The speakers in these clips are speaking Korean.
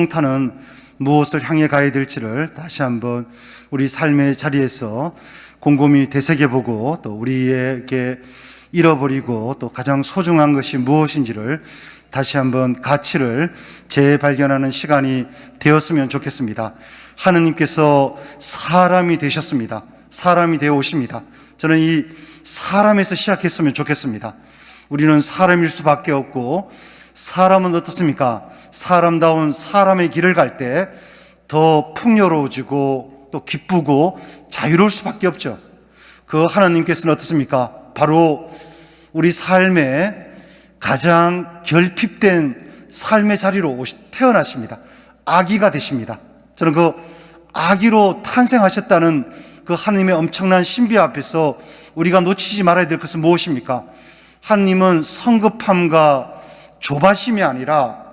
성탄은 무엇을 향해 가야 될지를 다시 한번 우리 삶의 자리에서 곰곰이 되새겨보고 또 우리에게 잃어버리고 또 가장 소중한 것이 무엇인지를 다시 한번 가치를 재발견하는 시간이 되었으면 좋겠습니다. 하느님께서 사람이 되셨습니다. 사람이 되어 오십니다. 저는 이 사람에서 시작했으면 좋겠습니다. 우리는 사람일 수밖에 없고, 사람은 어떻습니까? 사람다운 사람의 길을 갈 때 더 풍요로워지고 또 기쁘고 자유로울 수밖에 없죠. 그 하나님께서는 어떻습니까? 바로 우리 삶에 가장 결핍된 삶의 자리로 태어나십니다. 아기가 되십니다. 저는 그 아기로 탄생하셨다는 그 하나님의 엄청난 신비 앞에서 우리가 놓치지 말아야 될 것은 무엇입니까? 하나님은 성급함과 조바심이 아니라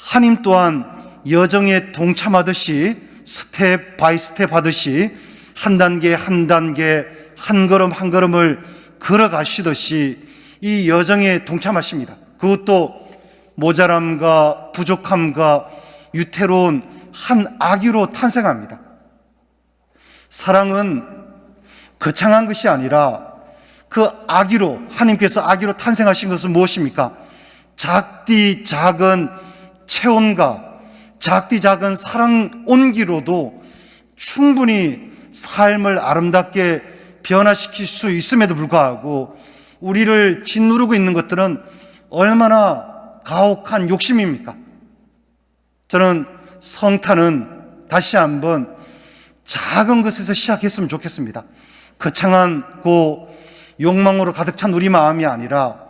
하나님 또한 여정에 동참하듯이 스텝 바이 스텝 하듯이 한 단계 한 단계 한 걸음 한 걸음을 걸어가시듯이 이 여정에 동참하십니다. 그것도 모자람과 부족함과 유태로운 한 아기로 탄생합니다. 사랑은 거창한 것이 아니라 그 아기로, 하나님께서 아기로 탄생하신 것은 무엇입니까? 작디 작은 체온과 작디 작은 사랑 온기로도 충분히 삶을 아름답게 변화시킬 수 있음에도 불구하고 우리를 짓누르고 있는 것들은 얼마나 가혹한 욕심입니까? 저는 성탄은 다시 한번 작은 것에서 시작했으면 좋겠습니다. 거창한 그 욕망으로 가득 찬 우리 마음이 아니라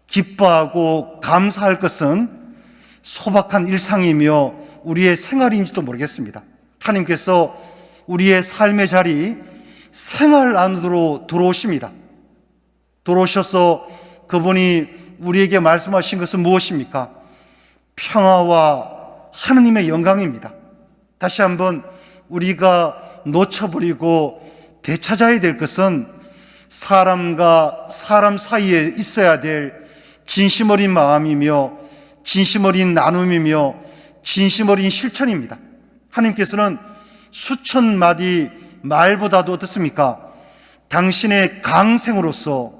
기뻐하고 감사할 것은 소박한 일상이며 우리의 생활인지도 모르겠습니다. 하나님께서 우리의 삶의 자리, 생활 안으로 들어오십니다. 들어오셔서 그분이 우리에게 말씀하신 것은 무엇입니까? 평화와 하느님의 영광입니다. 다시 한번 우리가 놓쳐버리고 되찾아야 될 것은 사람과 사람 사이에 있어야 될 진심 어린 마음이며 진심 어린 나눔이며 진심 어린 실천입니다. 하나님께서는 수천 마디 말보다도 어떻습니까? 당신의 강생으로서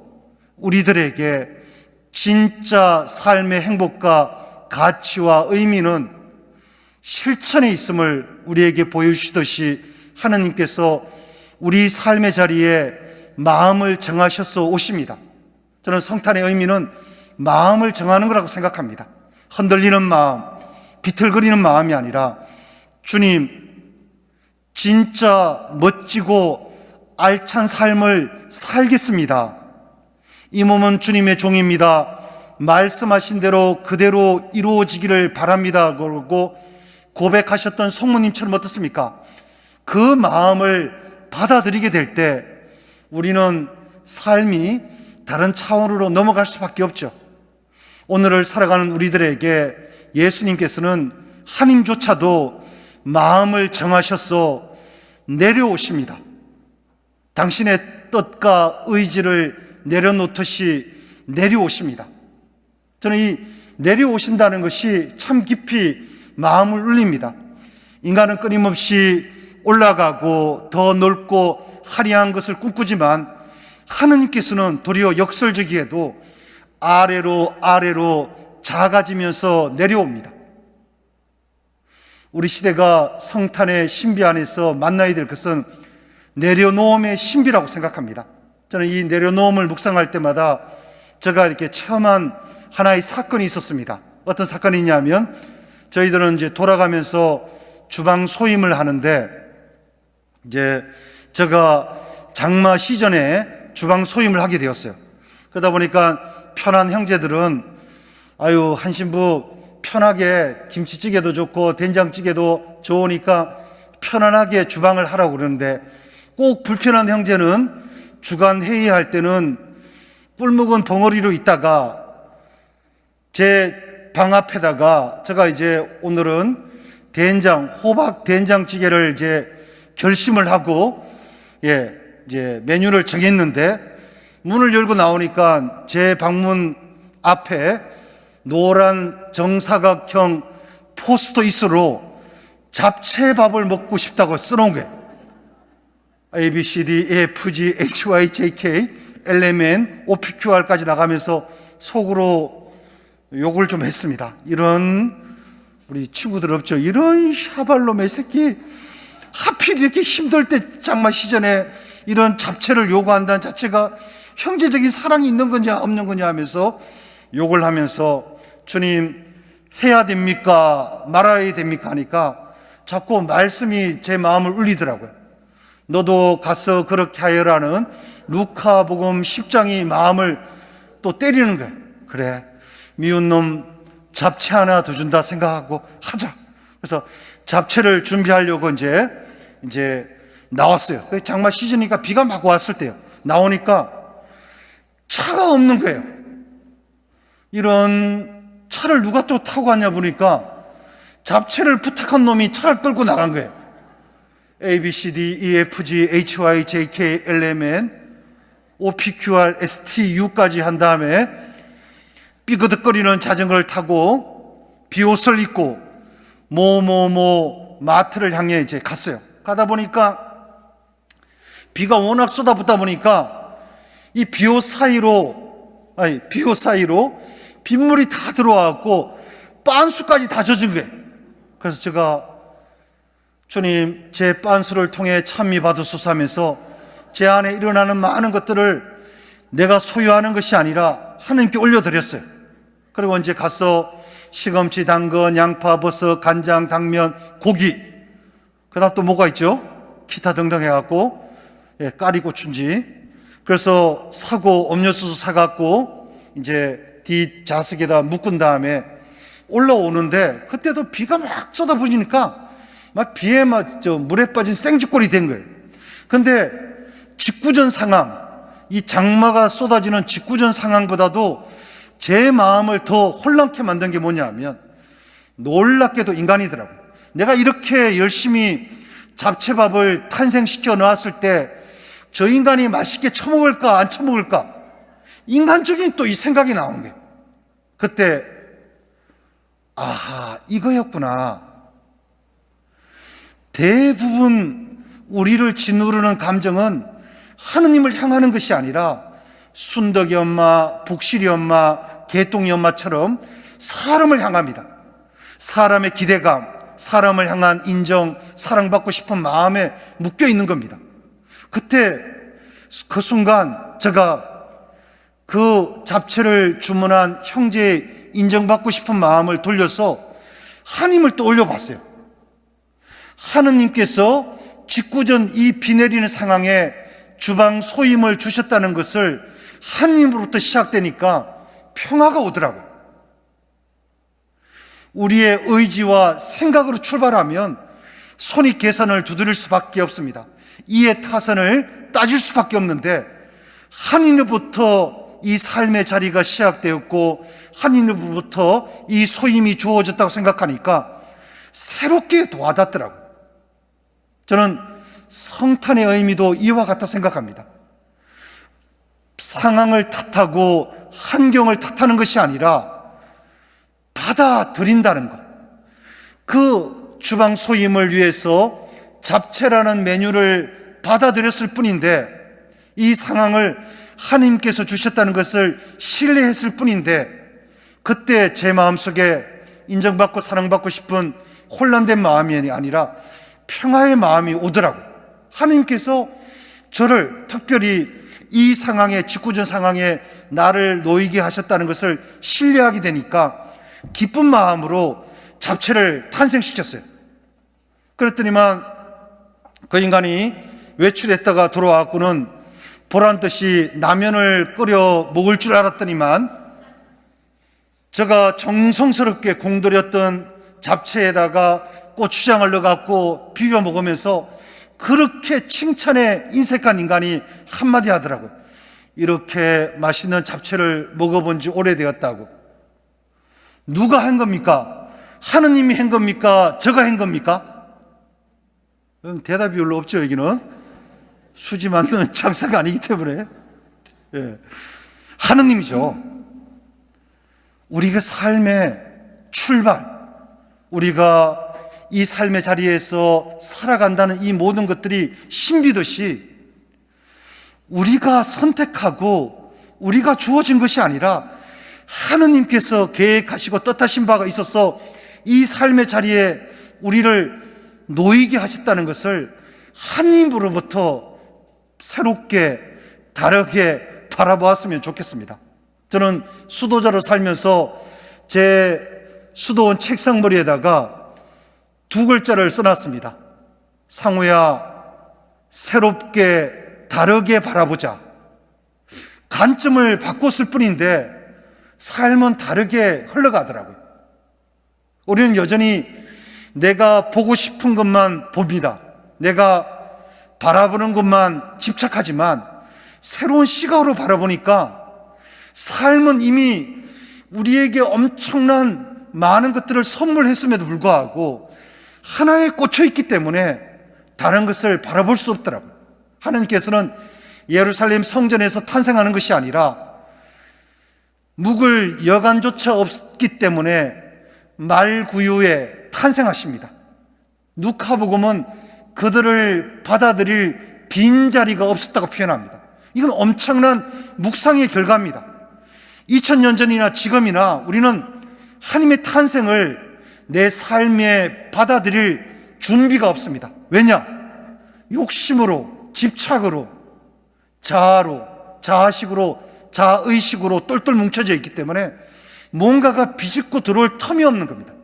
우리들에게 진짜 삶의 행복과 가치와 의미는 실천에 있음을 우리에게 보여주시듯이 하나님께서 우리 삶의 자리에 마음을 정하셔서 오십니다. 저는 성탄의 의미는 마음을 정하는 거라고 생각합니다. 흔들리는 마음, 비틀거리는 마음이 아니라 주님, 진짜 멋지고 알찬 삶을 살겠습니다. 이 몸은 주님의 종입니다. 말씀하신 대로 그대로 이루어지기를 바랍니다. 그러고 고백하셨던 성모님처럼 어떻습니까? 그 마음을 받아들이게 될 때 우리는 삶이 다른 차원으로 넘어갈 수밖에 없죠. 오늘을 살아가는 우리들에게 예수님께서는 하나님조차도 마음을 정하셔서 내려오십니다. 당신의 뜻과 의지를 내려놓듯이 내려오십니다. 저는 이 내려오신다는 것이 참 깊이 마음을 울립니다. 인간은 끊임없이 올라가고 더 넓고 화려한 것을 꿈꾸지만 하느님께서는 도리어 역설적이게도 아래로 작아지면서 내려옵니다. 우리 시대가 성탄의 신비 안에서 만나야 될 것은 내려놓음의 신비라고 생각합니다. 저는 이 내려놓음을 묵상할 때마다 제가 이렇게 체험한 하나의 사건이 있었습니다. 어떤 사건이냐면 저희들은 이제 돌아가면서 주방 소임을 하는데 이제 제가 장마 시즌에 주방 소임을 하게 되었어요. 그러다 보니까 편한 형제들은 한 신부 편하게 김치찌개도 좋고 된장찌개도 좋으니까 편안하게 주방을 하라고 그러는데 꼭 불편한 형제는 주간 회의할 때는 뿔 묵은 벙어리로 있다가 제 방 앞에다가 제가 이제 오늘은 호박 된장찌개를 이제 결심을 하고 이제 메뉴를 정했는데 문을 열고 나오니까 제 방문 앞에 노란 정사각형 포스트잇으로 잡채밥을 먹고 싶다고 써놓은 거예요. A, B, C, D, E, F, G, H, Y, J, K, L, M, N, O, P, Q, R까지 나가면서 속으로 욕을 좀 했습니다. 이런 우리 친구들 없죠? 이런 샤발로의 새끼, 하필 이렇게 힘들 때 장마 시즌에 이런 잡채를 요구한다는 자체가 형제적인 사랑이 있는 거냐 없는 거냐 하면서 욕을 하면서 주님 해야 됩니까 말아야 됩니까 하니까 자꾸 말씀이 제 마음을 울리더라고요. 너도 가서 그렇게 하여라는 루카복음 10장이 마음을 또 때리는 거예요. 그래, 미운 놈 잡채 하나 더 준다 생각하고 하자. 그래서 잡채를 준비하려고 이제 나왔어요. 장마 시즌이니까 비가 막 왔을 때요. 나오니까 차가 없는 거예요. 이런 차를 누가 또 타고 갔냐 보니까 잡채를 부탁한 놈이 차를 끌고 나간 거예요. A, B, C, D, E, F, G, H, Y, J, K, L, M, N, O, P, Q, R, S, T, U까지 한 다음에 삐그덕거리는 자전거를 타고 비옷을 입고 마트를 향해 이제 갔어요. 가다 보니까 비가 워낙 쏟아붓다 보니까 이 비옷 사이로 빗물이 다 들어와갖고 빤수까지 다 젖은 거예요. 그래서 제가 주님 제 빤수를 통해 찬미 받으소서 하면서 제 안에 일어나는 많은 것들을 내가 소유하는 것이 아니라 하나님께 올려드렸어요. 그리고 이제 가서 시금치, 당근, 양파, 버섯, 간장, 당면, 고기, 그 다음 또 뭐가 있죠? 기타 등등 해갖고 까리고추인지 그래서 사고 음료수도 사갖고 이제 뒷좌석에다 묶은 다음에 올라오는데 그때도 비가 막 쏟아부으니까 막 비에 물에 빠진 생쥐꼴이 된 거예요. 근데 직구전 상황, 이 장마가 쏟아지는 직구전 상황보다도 제 마음을 더 혼란케 만든 게 뭐냐 하면 놀랍게도 인간이더라고요. 내가 이렇게 열심히 잡채밥을 탄생시켜 놓았을 때 저 인간이 맛있게 처먹을까 안 처먹을까 인간적인 또 이 생각이 나오는 거예요. 그때 아하, 이거였구나. 대부분 우리를 짓누르는 감정은 하느님을 향하는 것이 아니라 순덕이 엄마, 북실이 엄마, 개똥이 엄마처럼 사람을 향합니다. 사람의 기대감, 사람을 향한 인정, 사랑받고 싶은 마음에 묶여 있는 겁니다. 그때 그 순간 제가 그 잡채를 주문한 형제의 인정받고 싶은 마음을 돌려서 하나님을 떠올려 봤어요. 하느님께서 직구전 이 비 내리는 상황에 주방 소임을 주셨다는 것을 하느님으로부터 시작되니까 평화가 오더라고요. 우리의 의지와 생각으로 출발하면 손익계산을 두드릴 수밖에 없습니다. 이해 타산을 따질 수밖에 없는데 하느님으로부터 이 삶의 자리가 시작되었고 하느님으로부터 이 소임이 주어졌다고 생각하니까 새롭게 와닿더라고요. 저는 성탄의 의미도 이와 같다 생각합니다. 상황을 탓하고 환경을 탓하는 것이 아니라 받아들인다는 것. 그 주방 소임을 위해서 잡채라는 메뉴를 받아들였을 뿐인데 이 상황을 하나님께서 주셨다는 것을 신뢰했을 뿐인데 그때 제 마음속에 인정받고 사랑받고 싶은 혼란된 마음이 아니라 평화의 마음이 오더라고요. 하나님께서 저를 특별히 이 상황에 직구전 상황에 나를 놓이게 하셨다는 것을 신뢰하게 되니까 기쁜 마음으로 잡채를 탄생시켰어요. 그랬더니만 그 인간이 외출했다가 돌아왔고는 보란듯이 라면을 끓여 먹을 줄 알았더니만 제가 정성스럽게 공들였던 잡채에다가 고추장을 넣어갖고 비벼 먹으면서 그렇게 칭찬에 인색한 인간이 한마디 하더라고요. 이렇게 맛있는 잡채를 먹어본 지 오래되었다고. 누가 한 겁니까? 하느님이 한 겁니까? 제가 한 겁니까? 대답이 별로 없죠. 여기는 수지 맞는 장사가 아니기 때문에 하느님이죠. 우리가 삶의 출발, 우리가 이 삶의 자리에서 살아간다는 이 모든 것들이 신비듯이 우리가 선택하고 우리가 주어진 것이 아니라 하느님께서 계획하시고 뜻하신 바가 있어서 이 삶의 자리에 우리를 놓이게 하셨다는 것을 하느님으로부터 새롭게 다르게 바라보았으면 좋겠습니다. 저는 수도자로 살면서 제 수도원 책상머리에다가 두 글자를 써놨습니다. 상우야, 새롭게 다르게 바라보자. 관점을 바꿨을 뿐인데 삶은 다르게 흘러가더라고요. 우리는 여전히 내가 보고 싶은 것만 봅니다. 내가 바라보는 것만 집착하지만 새로운 시각으로 바라보니까 삶은 이미 우리에게 엄청난 많은 것들을 선물했음에도 불구하고 하나에 꽂혀 있기 때문에 다른 것을 바라볼 수 없더라고요. 하나님께서는 예루살렘 성전에서 탄생하는 것이 아니라 묵을 여간조차 없기 때문에 말구유에 탄생하십니다. 누가복음은 그들을 받아들일 빈자리가 없었다고 표현합니다. 이건 엄청난 묵상의 결과입니다. 2000년 전이나 지금이나 우리는 하나님의 탄생을 내 삶에 받아들일 준비가 없습니다. 왜냐? 욕심으로, 집착으로, 자아로, 자아식으로, 자의식으로 똘똘 뭉쳐져 있기 때문에 뭔가가 비집고 들어올 텀이 없는 겁니다.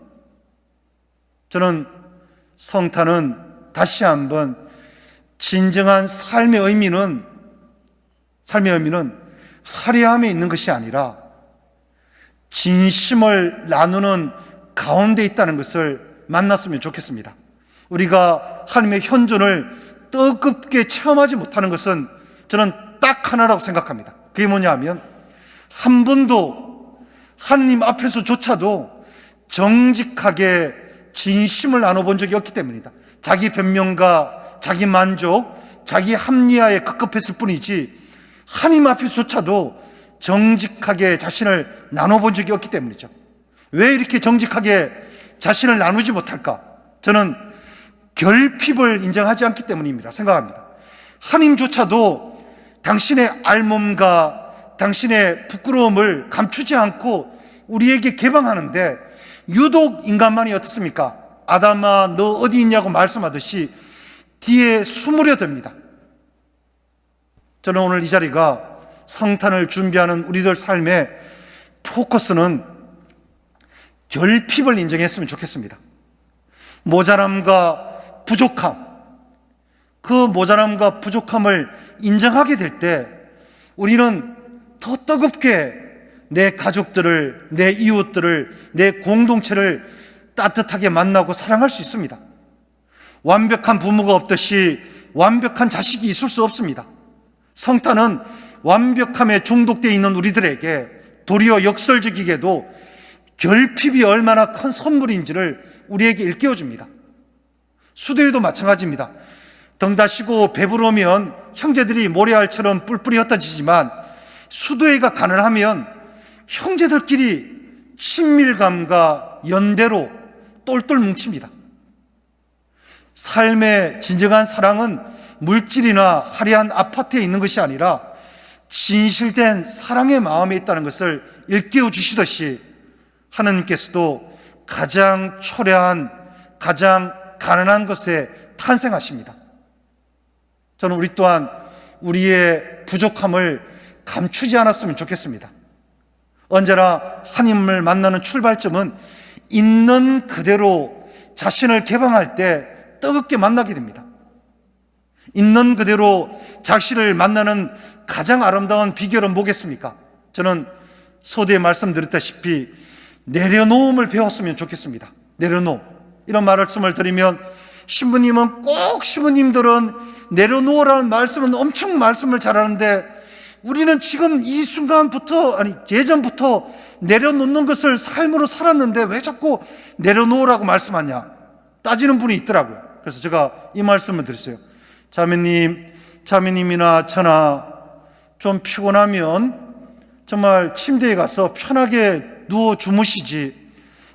저는 성탄은 다시 한번 진정한 삶의 의미는 화려함에 있는 것이 아니라 진심을 나누는 가운데 있다는 것을 만났으면 좋겠습니다. 우리가 하나님의 현존을 뜨겁게 체험하지 못하는 것은 저는 딱 하나라고 생각합니다. 그게 뭐냐 하면 한 번도 하나님 앞에서조차도 정직하게 진심을 나눠본 적이 없기 때문이다. 자기 변명과 자기 만족, 자기 합리화에 급급했을 뿐이지 하나님 앞에서조차도 정직하게 자신을 나눠본 적이 없기 때문이죠. 왜 이렇게 정직하게 자신을 나누지 못할까? 저는 결핍을 인정하지 않기 때문입니다. 생각합니다. 하나님조차도 당신의 알몸과 당신의 부끄러움을 감추지 않고 우리에게 개방하는데 유독 인간만이 어떻습니까? 아담아 너 어디 있냐고 말씀하듯이 뒤에 숨으려 듭니다. 저는 오늘 이 자리가 성탄을 준비하는 우리들 삶의 포커스는 결핍을 인정했으면 좋겠습니다. 모자람과 부족함, 그 모자람과 부족함을 인정하게 될 때 우리는 더 뜨겁게 내 가족들을, 내 이웃들을, 내 공동체를 따뜻하게 만나고 사랑할 수 있습니다. 완벽한 부모가 없듯이 완벽한 자식이 있을 수 없습니다. 성탄은 완벽함에 중독되어 있는 우리들에게 도리어 역설적이게도 결핍이 얼마나 큰 선물인지를 우리에게 일깨워줍니다. 수도에도 마찬가지입니다. 등 다시고 배부르면 형제들이 모래알처럼 뿔뿔이 흩어지지만 수도회가 가난하면 형제들끼리 친밀감과 연대로 똘똘 뭉칩니다. 삶의 진정한 사랑은 물질이나 화려한 아파트에 있는 것이 아니라 진실된 사랑의 마음에 있다는 것을 일깨워 주시듯이 하나님께서도 가장 초라한, 가장 가난한 것에 탄생하십니다. 저는 우리 또한 우리의 부족함을 감추지 않았으면 좋겠습니다. 언제나 하나님을 만나는 출발점은 있는 그대로 자신을 개방할 때 뜨겁게 만나게 됩니다. 있는 그대로 자신을 만나는 가장 아름다운 비결은 뭐겠습니까? 저는 서두에 말씀드렸다시피 내려놓음을 배웠으면 좋겠습니다. 내려놓음. 이런 말씀을 드리면 신부님은 꼭 신부님들은 내려놓으라는 말씀은 엄청 말씀을 잘하는데 우리는 지금 이 순간부터 예전부터 내려놓는 것을 삶으로 살았는데 왜 자꾸 내려놓으라고 말씀하냐 따지는 분이 있더라고요. 그래서 제가 이 말씀을 드렸어요. 자매님이나 저나 좀 피곤하면 정말 침대에 가서 편하게 누워 주무시지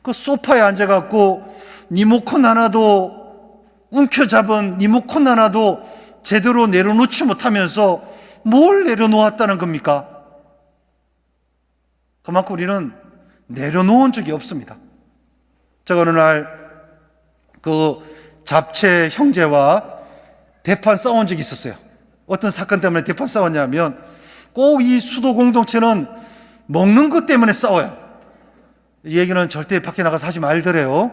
그 소파에 앉아갖고 리모컨 하나도 움켜잡은 리모컨 하나도 제대로 내려놓지 못하면서 뭘 내려놓았다는 겁니까? 그만큼 우리는 내려놓은 적이 없습니다. 제가 어느 날 그 잡채 형제와 대판 싸운 적이 있었어요. 어떤 사건 때문에 대판 싸웠냐면 꼭 이 수도 공동체는 먹는 것 때문에 싸워요. 이 얘기는 절대 밖에 나가서 하지 말더래요.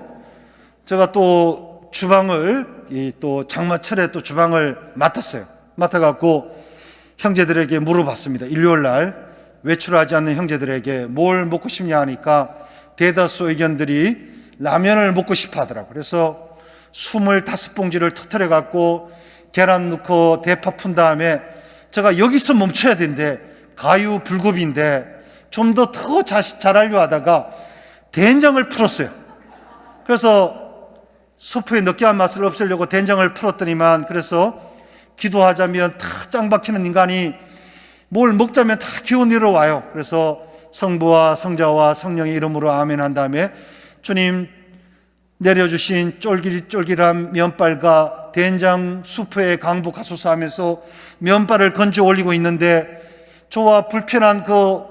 제가 또 주방을 또 장마철에 또 주방을 맡았어요. 맡아갖고 형제들에게 물어봤습니다. 일요일 날 외출하지 않는 형제들에게 뭘 먹고 싶냐 하니까 대다수 의견들이 라면을 먹고 싶어 하더라고요. 그래서 25봉지를 터뜨려 갖고 계란 넣고 대파 푼 다음에 제가 여기서 멈춰야 되는데 가유불급인데 좀 더 잘하려 하다가 된장을 풀었어요. 그래서 소프의 느끼한 맛을 없애려고 된장을 풀었더니만, 그래서 기도하자면 다 짱 박히는 인간이 뭘 먹자면 다 기어 내려와요. 그래서 성부와 성자와 성령의 이름으로 아멘 한 다음에 주님 내려주신 쫄깃쫄깃한 면발과 된장 수프에 강복하소서 하면서 면발을 건져 올리고 있는데 저와 불편한 그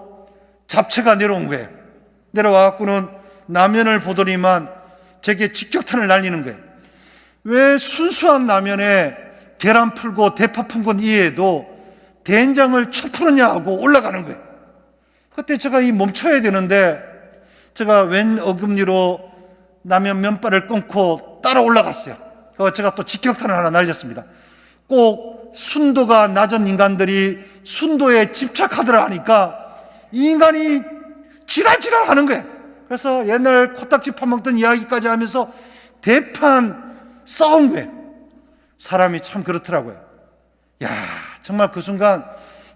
잡채가 내려온 거예요. 내려와갖고는 라면을 보더니만 제게 직격탄을 날리는 거예요. 왜 순수한 라면에 계란 풀고 대파 푼 건 이해해도 된장을 쳐 풀었냐 하고 올라가는 거예요. 그때 제가 멈춰야 되는데 제가 웬 어금니로 라면 면발을 끊고 따라 올라갔어요. 그래서 제가 또 직격탄을 하나 날렸습니다. 꼭 순도가 낮은 인간들이 순도에 집착하더라 하니까 이 인간이 지랄지랄 하는 거예요. 그래서 옛날 코딱지 파먹던 이야기까지 하면서 대판 싸운 거예요. 사람이 참 그렇더라고요. 야, 정말 그 순간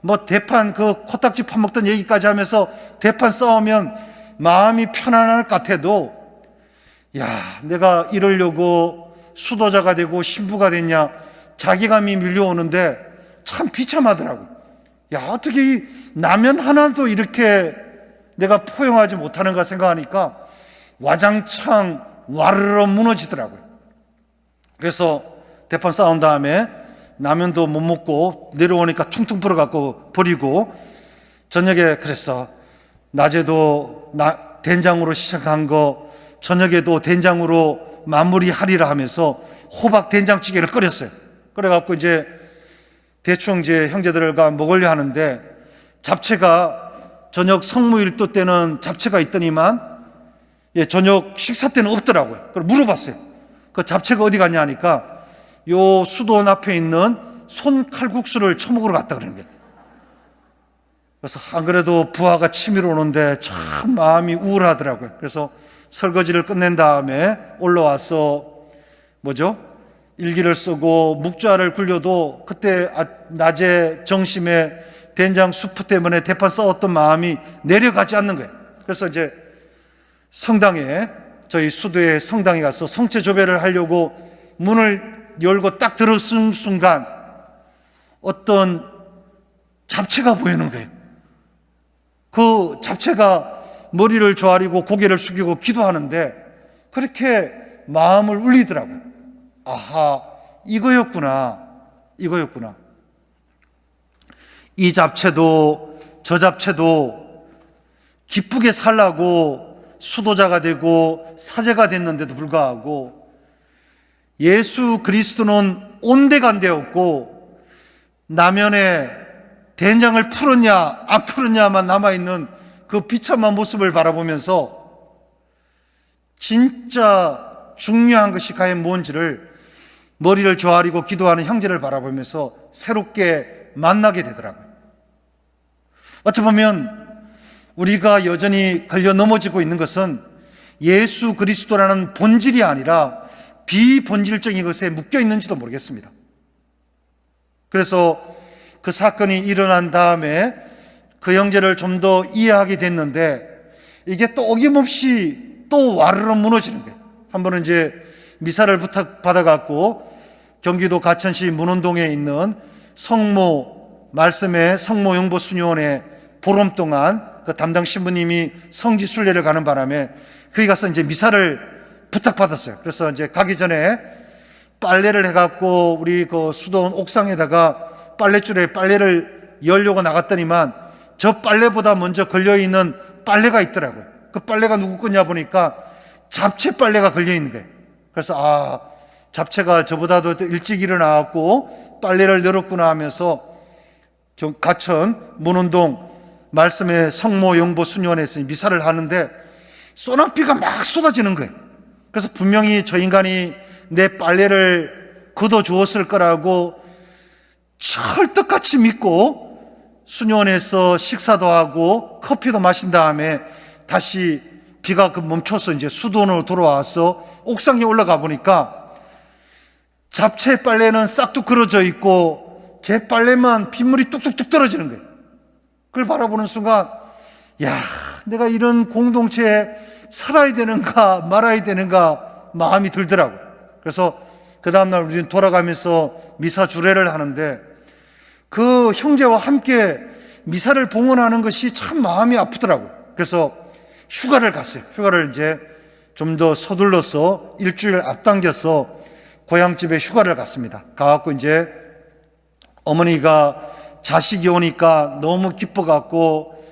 뭐 대판 그 코딱지 파먹던 얘기까지 하면서 대판 싸우면 마음이 편안할 것 같아도, 야, 내가 이러려고 수도자가 되고 신부가 됐냐, 자기감이 밀려오는데 참 비참하더라고. 야, 어떻게 이 라면 하나도 이렇게 내가 포용하지 못하는가 생각하니까 와장창 와르르 무너지더라고요. 그래서 대판 싸운 다음에 라면도 못 먹고 내려오니까 퉁퉁 불어갖고 버리고, 저녁에 그랬어. 낮에도 된장으로 시작한 거 저녁에도 된장으로 마무리하리라 하면서 호박 된장찌개를 끓였어요. 그래갖고 이제 대충 이제 형제들과 먹으려 하는데 잡채가 저녁 성무일도 때는 잡채가 있더니만 저녁 식사 때는 없더라고요. 그래서 물어봤어요. 그 잡채가 어디 갔냐 하니까 요 수도원 앞에 있는 손칼국수를 처먹으러 갔다 그러는 거예요. 그래서 안 그래도 부하가 치밀어 오는데 참 마음이 우울하더라고요. 그래서 설거지를 끝낸 다음에 올라와서 일기를 쓰고 묵좌를 굴려도 그때 낮에 정심에 된장 수프 때문에 대판 싸웠던 마음이 내려가지 않는 거예요. 그래서 이제 성당에, 저희 수도의 성당에 가서 성체 조배를 하려고 문을 열고 딱 들어선 순간 어떤 잡채가 보이는 거예요. 그 잡채가 머리를 조아리고 고개를 숙이고 기도하는데 그렇게 마음을 울리더라고요. 아하, 이거였구나. 이 잡채도 저 잡채도 기쁘게 살라고 수도자가 되고 사제가 됐는데도 불구하고 예수 그리스도는 온데간데없고 라면에 된장을 풀었냐 안 풀었냐만 남아있는 그 비참한 모습을 바라보면서 진짜 중요한 것이 과연 뭔지를 머리를 조아리고 기도하는 형제를 바라보면서 새롭게 만나게 되더라고요. 어찌 보면 우리가 여전히 걸려 넘어지고 있는 것은 예수 그리스도라는 본질이 아니라 비본질적인 것에 묶여 있는지도 모르겠습니다. 그래서 그 사건이 일어난 다음에 그 형제를 좀 더 이해하게 됐는데 이게 또 어김없이 또 와르르 무너지는 거예요. 한 번은 이제 미사를 부탁받아갖고 경기도 가천시 문원동에 있는 성모 말씀의 성모 영보 수녀원에 보름 동안 그 담당 신부님이 성지 순례를 가는 바람에 거기 가서 이제 미사를 부탁받았어요. 그래서 이제 가기 전에 빨래를 해갖고 우리 그 수도원 옥상에다가 빨랫줄에 빨래를 열려고 나갔더니만 저 빨래보다 먼저 걸려있는 빨래가 있더라고요. 그 빨래가 누구 거냐 보니까 잡채 빨래가 걸려있는 거예요. 그래서 잡채가 저보다도 일찍 일어나갖고 빨래를 열었구나 하면서 가천 문운동 말씀의 성모 영보 수녀원에서 미사를 하는데 소낙비가 막 쏟아지는 거예요. 그래서 분명히 저 인간이 내 빨래를 걷어주었을 거라고 철떡같이 믿고 수녀원에서 식사도 하고 커피도 마신 다음에 다시 비가 멈춰서 이제 수도원으로 돌아와서 옥상에 올라가 보니까 잡채 빨래는 싹둑 걸어져 있고 제 빨래만 빗물이 뚝뚝뚝 떨어지는 거예요. 그걸 바라보는 순간 야, 내가 이런 공동체에 살아야 되는가 말아야 되는가 마음이 들더라고요. 그래서 그 다음날 우리는 돌아가면서 미사 주례를 하는데 그 형제와 함께 미사를 봉헌하는 것이 참 마음이 아프더라고요. 그래서 휴가를 갔어요. 휴가를 이제 좀 더 서둘러서 일주일 앞당겨서 고향집에 휴가를 갔습니다. 가갖고 이제 어머니가 자식이 오니까 너무 기뻐갖고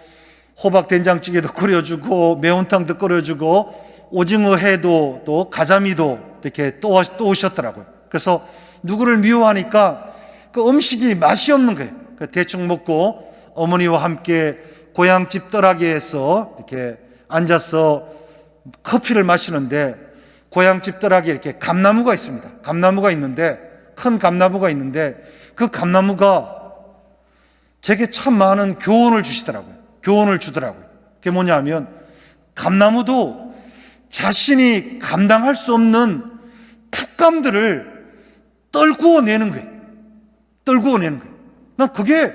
호박 된장찌개도 끓여주고 매운탕도 끓여주고 오징어 회도 또 가자미도 이렇게 또 오셨더라고요. 그래서 누구를 미워하니까 그 음식이 맛이 없는 거예요. 대충 먹고 어머니와 함께 고향집 떠라기에서 이렇게 앉아서 커피를 마시는데 고향집 떠라기에 이렇게 감나무가 있습니다. 감나무가 있는데 큰 감나무가 있는데 그 감나무가 제게 참 많은 교훈을 주시더라고요. 교훈을 주더라고요. 그게 뭐냐 하면 감나무도 자신이 감당할 수 없는 풋감들을 떨구어 내는 거예요. 떨구어 내는 거예요. 난 그게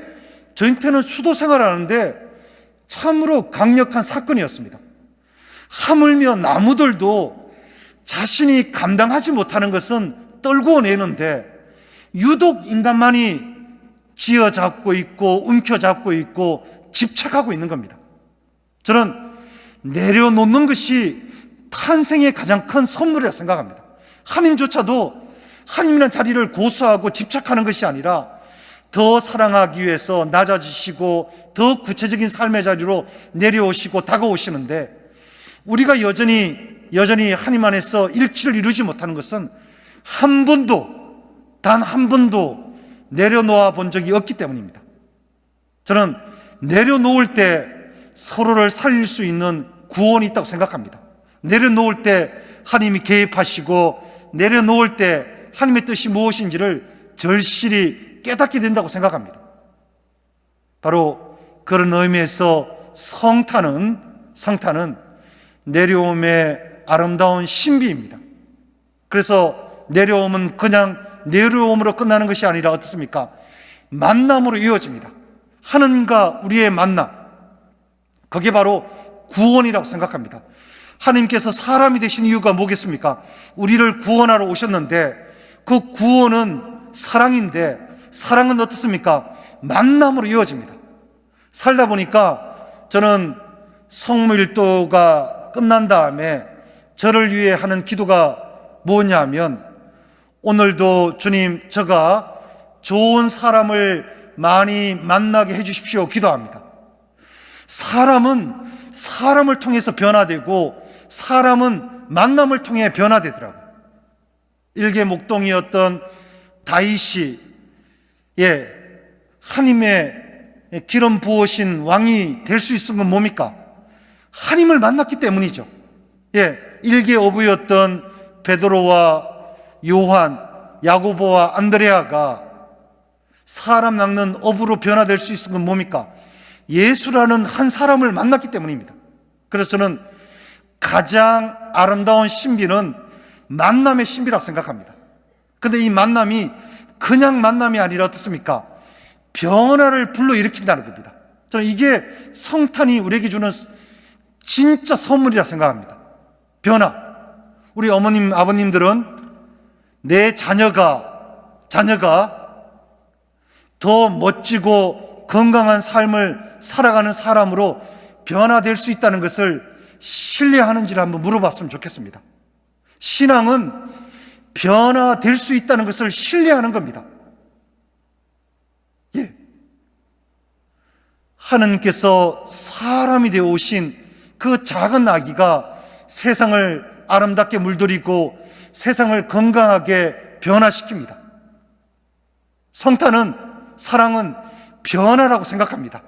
저한테는 수도 생활하는데 참으로 강력한 사건이었습니다. 하물며 나무들도 자신이 감당하지 못하는 것은 떨구어 내는데 유독 인간만이 쥐어잡고 있고 움켜잡고 있고 집착하고 있는 겁니다. 저는 내려놓는 것이 탄생의 가장 큰 선물이라 생각합니다. 하나님조차도 하나님이라는 자리를 고수하고 집착하는 것이 아니라 더 사랑하기 위해서 낮아지시고 더 구체적인 삶의 자리로 내려오시고 다가오시는데 우리가 여전히 하나님 안에서 일치를 이루지 못하는 것은 한 번도 단 한 번도 내려놓아 본 적이 없기 때문입니다. 저는 내려놓을 때 서로를 살릴 수 있는 구원이 있다고 생각합니다. 내려놓을 때 하나님이 개입하시고 내려놓을 때 하나님의 뜻이 무엇인지를 절실히 깨닫게 된다고 생각합니다. 바로 그런 의미에서 성탄은 내려옴의 아름다운 신비입니다. 그래서 내려옴은 그냥 내려옴으로 끝나는 것이 아니라 어떻습니까? 만남으로 이어집니다. 하나님과 우리의 만남, 그게 바로 구원이라고 생각합니다. 하나님께서 사람이 되신 이유가 뭐겠습니까? 우리를 구원하러 오셨는데 그 구원은 사랑인데 사랑은 어떻습니까? 만남으로 이어집니다. 살다 보니까 저는 성물일도가 끝난 다음에 저를 위해 하는 기도가 뭐냐면 오늘도 주님 제가 좋은 사람을 많이 만나게 해주십시오 기도합니다. 사람은 사람을 통해서 변화되고 사람은 만남을 통해 변화되더라고요. 일개 목동이었던 다윗이 하나님의 기름 부으신 왕이 될 수 있은 건 뭡니까? 하나님을 만났기 때문이죠. 일개 어부였던 베드로와 요한, 야고보와 안드레아가 사람 낚는 어부로 변화될 수 있는 건 뭡니까? 예수라는 한 사람을 만났기 때문입니다. 그래서 저는 가장 아름다운 신비는 만남의 신비라고 생각합니다. 근데 이 만남이 그냥 만남이 아니라 어떻습니까? 변화를 불러일으킨다는 겁니다. 저는 이게 성탄이 우리에게 주는 진짜 선물이라 생각합니다. 변화. 우리 어머님, 아버님들은 내 자녀가 더 멋지고 건강한 삶을 살아가는 사람으로 변화될 수 있다는 것을 신뢰하는지를 한번 물어봤으면 좋겠습니다. 신앙은 변화될 수 있다는 것을 신뢰하는 겁니다. 예. 하느님께서 사람이 되어 오신 그 작은 아기가 세상을 아름답게 물들이고 세상을 건강하게 변화시킵니다. 성탄은, 사랑은 변화라고 생각합니다.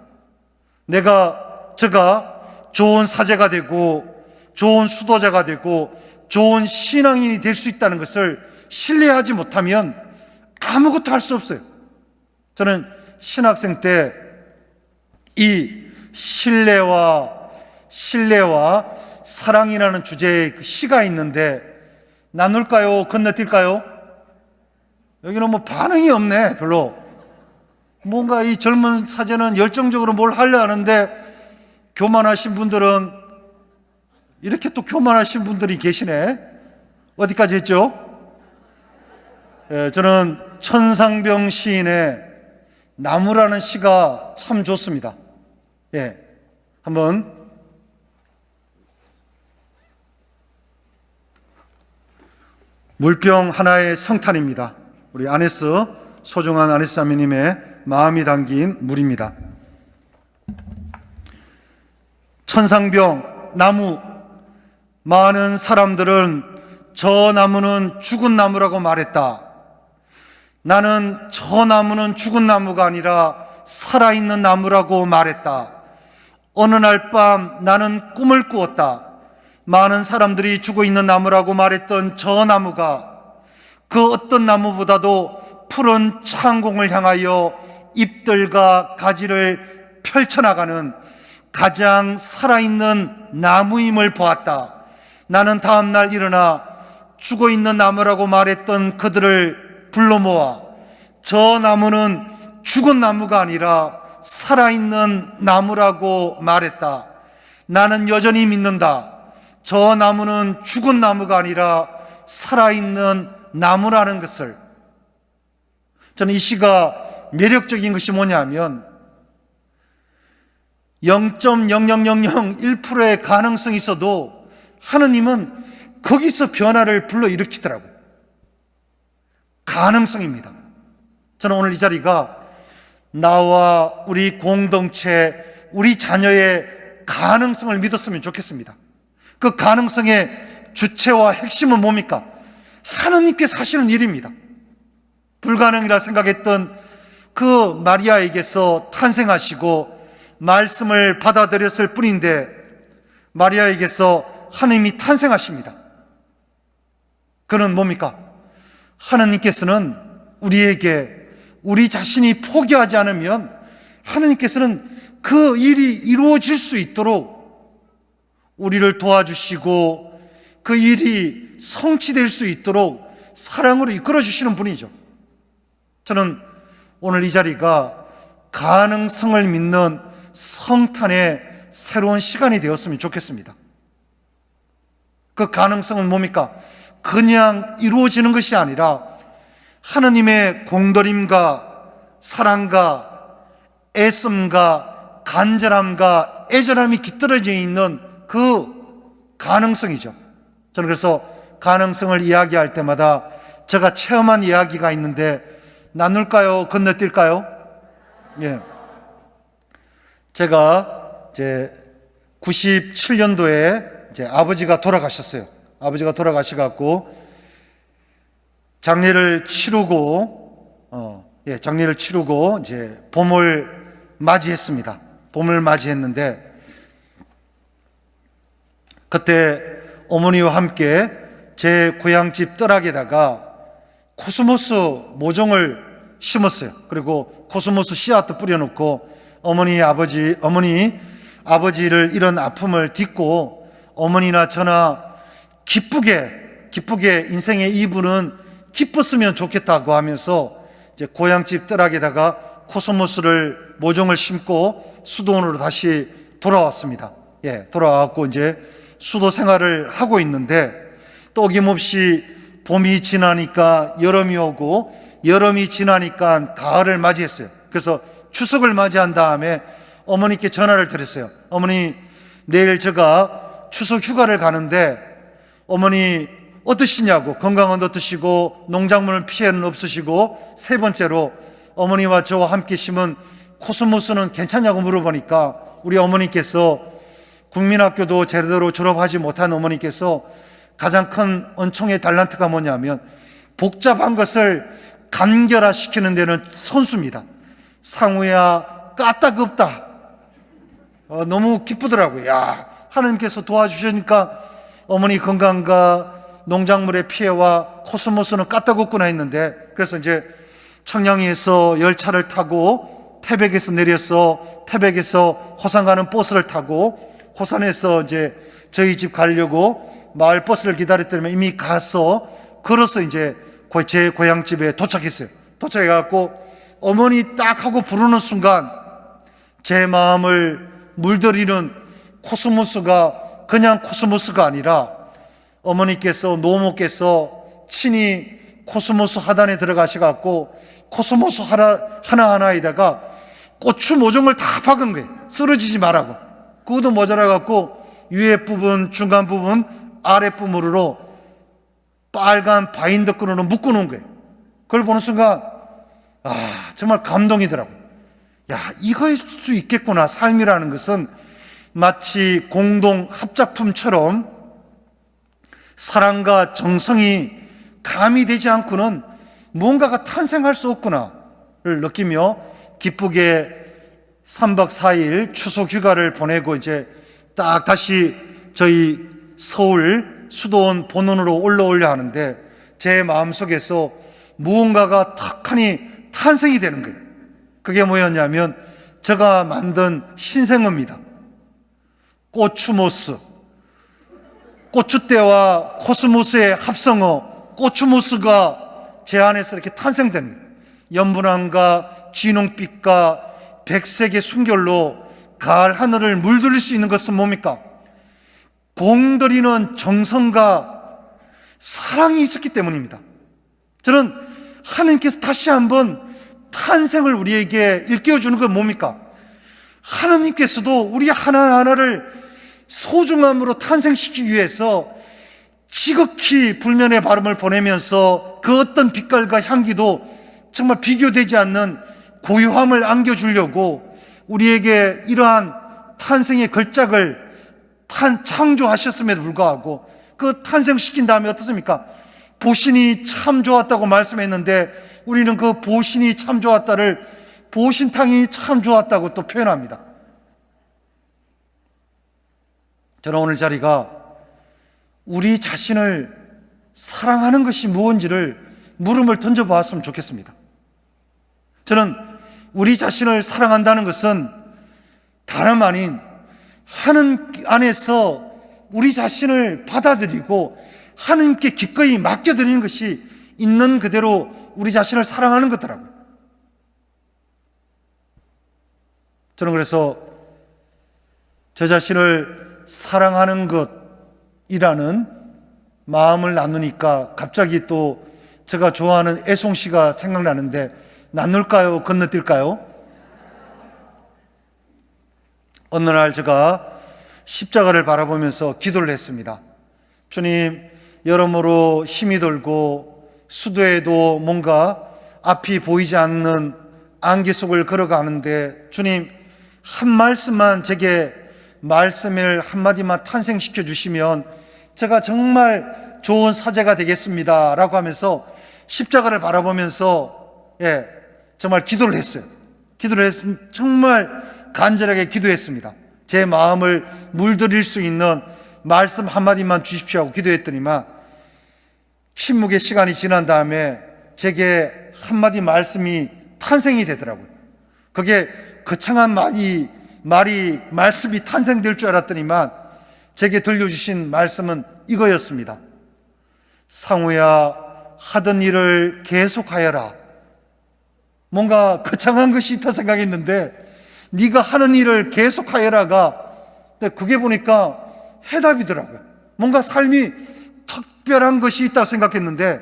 제가 좋은 사제가 되고 좋은 수도자가 되고 좋은 신앙인이 될 수 있다는 것을 신뢰하지 못하면 아무것도 할 수 없어요. 저는 신학생 때 이 신뢰와 사랑이라는 주제의 그 시가 있는데 나눌까요? 건너뛸까요? 여기는 뭐 반응이 없네, 별로. 뭔가 이 젊은 사제는 열정적으로 뭘 하려 하는데 교만하신 분들은 이렇게 또 교만하신 분들이 계시네. 어디까지 했죠? 저는 천상병 시인의 나무라는 시가 참 좋습니다. 한번 물병 하나의 성탄입니다. 우리 아네스, 소중한 아네스 자매님의 마음이 담긴 물입니다. 천상병, 나무. 많은 사람들은 저 나무는 죽은 나무라고 말했다. 나는 저 나무는 죽은 나무가 아니라 살아있는 나무라고 말했다. 어느 날 밤 나는 꿈을 꾸었다. 많은 사람들이 죽어 있는 나무라고 말했던 저 나무가 그 어떤 나무보다도 푸른 창공을 향하여 잎들과 가지를 펼쳐나가는 가장 살아있는 나무임을 보았다. 나는 다음 날 일어나 죽어 있는 나무라고 말했던 그들을 불러 모아 저 나무는 죽은 나무가 아니라 살아있는 나무라고 말했다. 나는 여전히 믿는다. 저 나무는 죽은 나무가 아니라 살아있는 나무라는 것을. 저는 이 시가 매력적인 것이 뭐냐면 0.0001%의 가능성이 있어도 하느님은 거기서 변화를 불러일으키더라고요. 가능성입니다. 저는 오늘 이 자리가 나와 우리 공동체, 우리 자녀의 가능성을 믿었으면 좋겠습니다. 그 가능성의 주체와 핵심은 뭡니까? 하느님께서 하시는 일입니다. 불가능이라 생각했던 그 마리아에게서 탄생하시고 말씀을 받아들였을 뿐인데 마리아에게서 하느님이 탄생하십니다. 그는 뭡니까? 하느님께서는 우리에게 우리 자신이 포기하지 않으면 하느님께서는 그 일이 이루어질 수 있도록 우리를 도와주시고 그 일이 성취될 수 있도록 사랑으로 이끌어 주시는 분이죠. 저는 오늘 이 자리가 가능성을 믿는 성탄의 새로운 시간이 되었으면 좋겠습니다. 그 가능성은 뭡니까? 그냥 이루어지는 것이 아니라 하느님의 공들임과 사랑과 애씀과 간절함과 애절함이 깃들어져 있는 그 가능성이죠. 저는 그래서 가능성을 이야기할 때마다 제가 체험한 이야기가 있는데 나눌까요? 건너뛸까요? 예. 제가 이제 97년도에 이제 아버지가 돌아가셨어요. 아버지가 돌아가셔갖고 장례를 치르고 이제 봄을 맞이했습니다. 봄을 맞이했는데 그때 어머니와 함께 제 고향집 떠락에다가 코스모스 모종을 심었어요. 그리고 코스모스 씨앗도 뿌려놓고 어머니 아버지를 이런 아픔을 딛고 어머니나 저나 기쁘게 인생의 이분은 기뻤으면 좋겠다고 하면서 이제 고향집 떠락에다가 코스모스를 모종을 심고 수도원으로 다시 돌아왔습니다. 돌아왔고 이제 수도 생활을 하고 있는데 또 어김없이 봄이 지나니까 여름이 오고 여름이 지나니까 가을을 맞이했어요. 그래서 추석을 맞이한 다음에 어머니께 전화를 드렸어요. 어머니, 내일 제가 추석 휴가를 가는데 어머니 어떠시냐고, 건강은 어떠시고 농작물 피해는 없으시고, 세 번째로 어머니와 저와 함께 심은 코스모스는 괜찮냐고 물어보니까 우리 어머니께서, 국민학교도 제대로 졸업하지 못한 어머니께서 가장 큰 은총의 달란트가 뭐냐면 복잡한 것을 간결화시키는 데는 선수입니다. 상우야 까딱없다. 너무 기쁘더라고요. 야, 하나님께서 도와주시니까 어머니 건강과 농작물의 피해와 코스모스는 까딱없구나 했는데, 그래서 이제 청량리에서 열차를 타고 태백에서 내려서 태백에서 호산 가는 버스를 타고 호산에서 이제 저희 집 가려고 마을 버스를 기다렸더니 이미 가서 걸어서 이제 제 고향집에 도착했어요. 도착해갖고 어머니 딱 하고 부르는 순간 제 마음을 물들이는 코스모스가 그냥 코스모스가 아니라 어머니께서, 노모께서 친히 코스모스 하단에 들어가셔갖고 코스모스 하나하나에다가 고추 모종을 다 박은 거예요. 쓰러지지 말라고. 그것도 모자라갖고 위에 부분, 중간 부분, 아래 부분으로 빨간 바인더 끈으로 묶어놓은 거예요. 그걸 보는 순간 정말 감동이더라고요. 야, 이거일 수 있겠구나. 삶이라는 것은 마치 공동 합작품처럼 사랑과 정성이 가미되지 않고는 무언가가 탄생할 수 없구나를 느끼며 기쁘게 3박 4일 추석 휴가를 보내고 이제 딱 다시 저희 서울 수도원 본원으로 올라오려 하는데 제 마음속에서 무언가가 탁하니 탄생이 되는 거예요. 그게 뭐였냐면 제가 만든 신생어입니다. 고추모스, 고추대와 코스모스의 합성어 고추모스가 제 안에서 이렇게 탄생되는 거예요. 연분홍과 진홍빛과 백색의 순결로 가을 하늘을 물들일 수 있는 것은 뭡니까? 공들이는 정성과 사랑이 있었기 때문입니다. 저는 하나님께서 다시 한번 탄생을 우리에게 일깨워주는 건 뭡니까? 하나님께서도 우리 하나하나를 소중함으로 탄생시키기 위해서 지극히 불면의 바람을 보내면서 그 어떤 빛깔과 향기도 정말 비교되지 않는 고요함을 안겨주려고 우리에게 이러한 탄생의 걸작을 창조하셨음에도 불구하고 그 탄생시킨 다음에 어떻습니까? 보신이 참 좋았다고 말씀했는데 우리는 그 보신이 참 좋았다를 보신탕이 참 좋았다고 또 표현합니다. 저는 오늘 자리가 우리 자신을 사랑하는 것이 무엇인지를 물음을 던져보았으면 좋겠습니다. 저는 우리 자신을 사랑한다는 것은 다름 아닌 하나님 안에서 우리 자신을 받아들이고 하나님께 기꺼이 맡겨드리는 것이 있는 그대로 우리 자신을 사랑하는 것더라고요. 저는 그래서 저 자신을 사랑하는 것이라는 마음을 나누니까 갑자기 또 제가 좋아하는 애송시가 생각나는데 나눌까요? 건너뛸까요? 어느 날 제가 십자가를 바라보면서 기도를 했습니다. 주님, 여러모로 힘이 들고 수도에도 뭔가 앞이 보이지 않는 안개 속을 걸어가는데 주님, 한 말씀만 제게 말씀을 한마디만 탄생시켜 주시면 제가 정말 좋은 사제가 되겠습니다 라고 하면서 십자가를 바라보면서 정말 기도를 했어요. 정말 간절하게 기도했습니다. 제 마음을 물들일 수 있는 말씀 한마디만 주십시오 하고 기도했더니만 침묵의 시간이 지난 다음에 제게 한마디 말씀이 탄생이 되더라고요. 그게 거창한 말씀이 탄생될 줄 알았더니만 제게 들려주신 말씀은 이거였습니다. 상우야, 하던 일을 계속하여라. 뭔가 거창한 것이 있다 생각했는데 네가 하는 일을 계속하여라가 그게 보니까 해답이더라고요. 뭔가 삶이 특별한 것이 있다고 생각했는데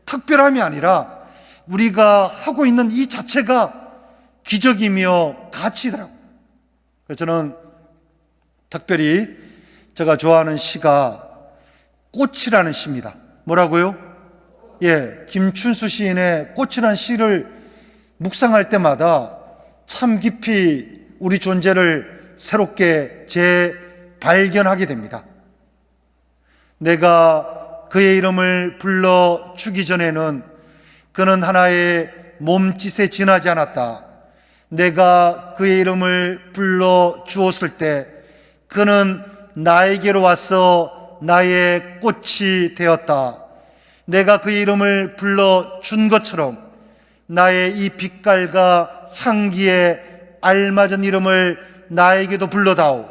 특별함이 아니라 우리가 하고 있는 이 자체가 기적이며 가치더라고요. 그래서 저는 특별히 제가 좋아하는 시가 꽃이라는 시입니다. 뭐라고요? 김춘수 시인의 꽃이란 시를 묵상할 때마다 참 깊이 우리 존재를 새롭게 재발견하게 됩니다. 내가 그의 이름을 불러주기 전에는 그는 하나의 몸짓에 지나지 않았다. 내가 그의 이름을 불러주었을 때 그는 나에게로 와서 나의 꽃이 되었다. 내가 그의 이름을 불러준 것처럼 나의 이 빛깔과 향기에 알맞은 이름을 나에게도 불러다오.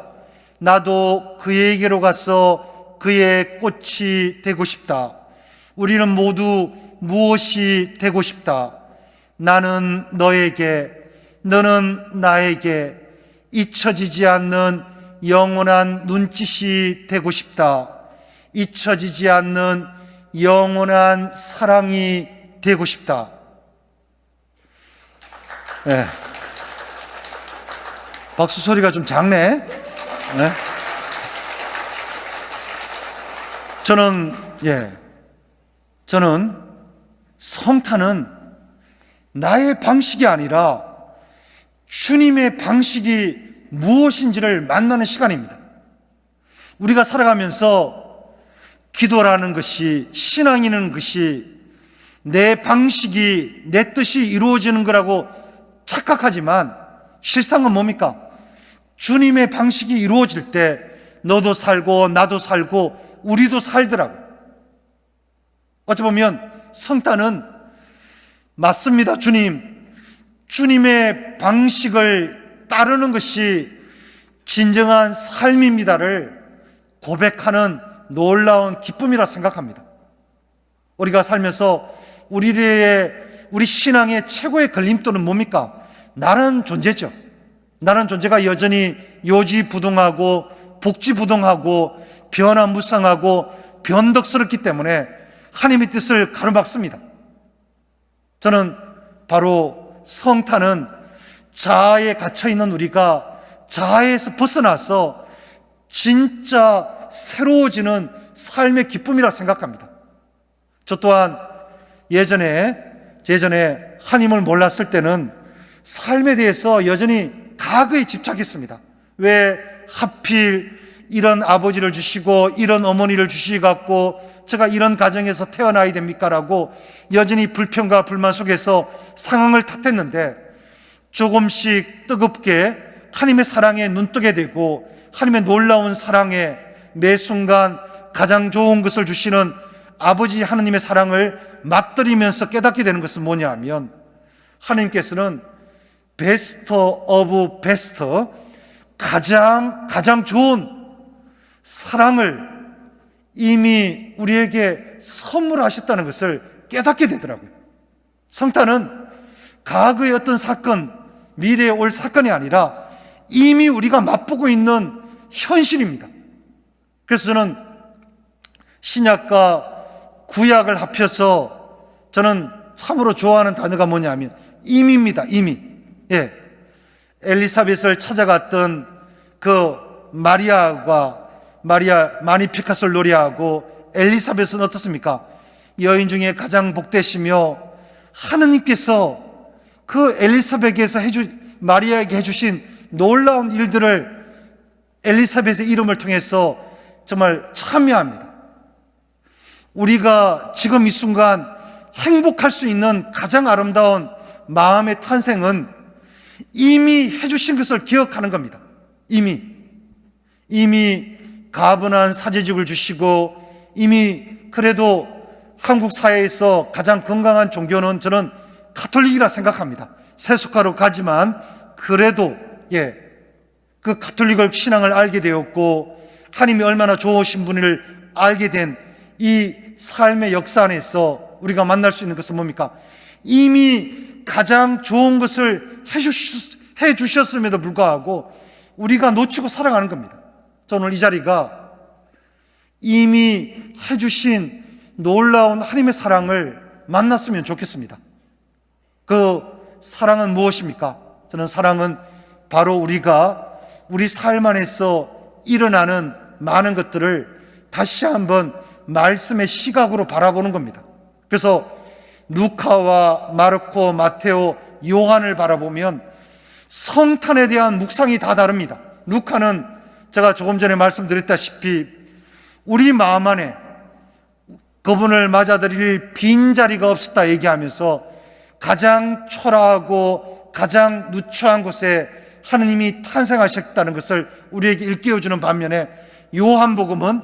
나도 그에게로 가서 그의 꽃이 되고 싶다. 우리는 모두 무엇이 되고 싶다. 나는 너에게, 너는 나에게 잊혀지지 않는 영원한 눈짓이 되고 싶다. 잊혀지지 않는 영원한 사랑이 되고 싶다. 박수 소리가 좀 작네. 저는 성탄은 나의 방식이 아니라 주님의 방식이 무엇인지를 만나는 시간입니다. 우리가 살아가면서 기도라는 것이, 신앙이라는 것이 내 방식이, 내 뜻이 이루어지는 거라고 착각하지만 실상은 뭡니까? 주님의 방식이 이루어질 때 너도 살고 나도 살고 우리도 살더라고요. 어찌 보면 성탄은 맞습니다. 주님의 방식을 따르는 것이 진정한 삶입니다를 고백하는 놀라운 기쁨이라 생각합니다. 우리가 살면서 우리 신앙의 최고의 걸림돌은 뭡니까? 나라는 존재죠. 나라는 존재가 여전히 요지부동하고 복지부동하고 변화무쌍하고 변덕스럽기 때문에 하나님의 뜻을 가로막습니다. 저는 바로 성탄은 자아에 갇혀있는 우리가 자아에서 벗어나서 진짜 새로워지는 삶의 기쁨이라 생각합니다. 저 또한 예전에 하나님을 몰랐을 때는 삶에 대해서 여전히 과거에 집착했습니다. 왜 하필 이런 아버지를 주시고 이런 어머니를 주시갖고 제가 이런 가정에서 태어나야 됩니까? 라고 여전히 불평과 불만 속에서 상황을 탓했는데 조금씩 뜨겁게 하나님의 사랑에 눈뜨게 되고 하나님의 놀라운 사랑에 매 순간 가장 좋은 것을 주시는 아버지 하나님의 사랑을 맛들이면서 깨닫게 되는 것은 뭐냐 하면 하나님께서는 베스트 오브 베스트, 가장 좋은 사랑을 이미 우리에게 선물하셨다는 것을 깨닫게 되더라고요. 성탄은 과거의 어떤 사건, 미래에 올 사건이 아니라 이미 우리가 맛보고 있는 현실입니다. 그래서 저는 신약과 구약을 합해서 저는 참으로 좋아하는 단어가 뭐냐면 임입니다. 이미. 엘리사벳을 찾아갔던 그 마리아 마니피카스를 노래하고 엘리사벳은 어떻습니까? 여인 중에 가장 복되시며 하느님께서 그 엘리사벳에서 마리아에게 해주신 놀라운 일들을 엘리사벳의 이름을 통해서 정말 참여합니다. 우리가 지금 이 순간 행복할 수 있는 가장 아름다운 마음의 탄생은 이미 해주신 것을 기억하는 겁니다. 이미 가분한 사제직을 주시고 이미 그래도 한국 사회에서 가장 건강한 종교는 저는 가톨릭이라 생각합니다. 세속화로 가지만 그래도 그 가톨릭을 신앙을 알게 되었고 하나님이 얼마나 좋으신 분을 알게 된 이 삶의 역사 안에서 우리가 만날 수 있는 것은 뭡니까? 이미 가장 좋은 것을 해주셨음에도 불구하고 우리가 놓치고 살아가는 겁니다. 저는 오늘 이 자리가 이미 해주신 놀라운 하나님의 사랑을 만났으면 좋겠습니다. 그 사랑은 무엇입니까? 저는 사랑은 바로 우리 삶 안에서 일어나는 많은 것들을 다시 한번 말씀의 시각으로 바라보는 겁니다. 그래서 루카와 마르코, 마테오, 요한을 바라보면 성탄에 대한 묵상이 다 다릅니다. 루카는 제가 조금 전에 말씀드렸다시피 우리 마음 안에 그분을 맞아들일 빈자리가 없었다 얘기하면서 가장 초라하고 가장 누추한 곳에 하느님이 탄생하셨다는 것을 우리에게 일깨워주는 반면에 요한복음은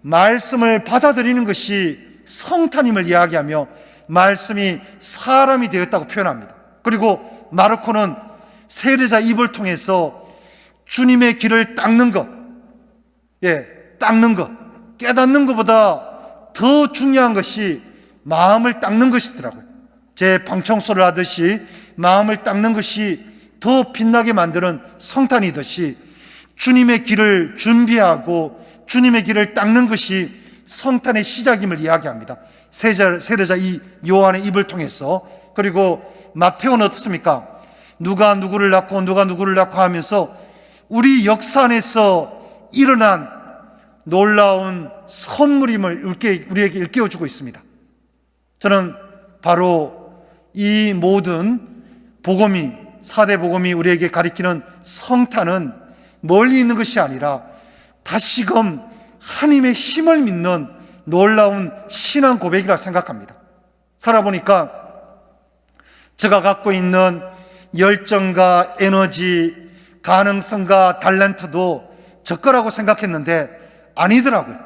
말씀을 받아들이는 것이 성탄임을 이야기하며 말씀이 사람이 되었다고 표현합니다. 그리고 마르코는 세례자 입을 통해서 주님의 길을 닦는 것, 닦는 것, 깨닫는 것보다 더 중요한 것이 마음을 닦는 것이더라고요. 제 방청소를 하듯이 마음을 닦는 것이 더 빛나게 만드는 성탄이듯이 주님의 길을 준비하고 주님의 길을 닦는 것이 성탄의 시작임을 이야기합니다. 세례자 이 요한의 입을 통해서. 그리고 마테오는 어떻습니까? 누가 누구를 낳고 누가 누구를 낳고 하면서 우리 역사 안에서 일어난 놀라운 선물임을 우리에게 일깨워주고 있습니다. 저는 바로 이 모든 복음이, 4대 복음이 우리에게 가리키는 성탄은 멀리 있는 것이 아니라 다시금 하나님의 힘을 믿는 놀라운 신앙 고백이라 생각합니다. 살아보니까 제가 갖고 있는 열정과 에너지, 가능성과 탤런트도 저 거라고 생각했는데 아니더라고요.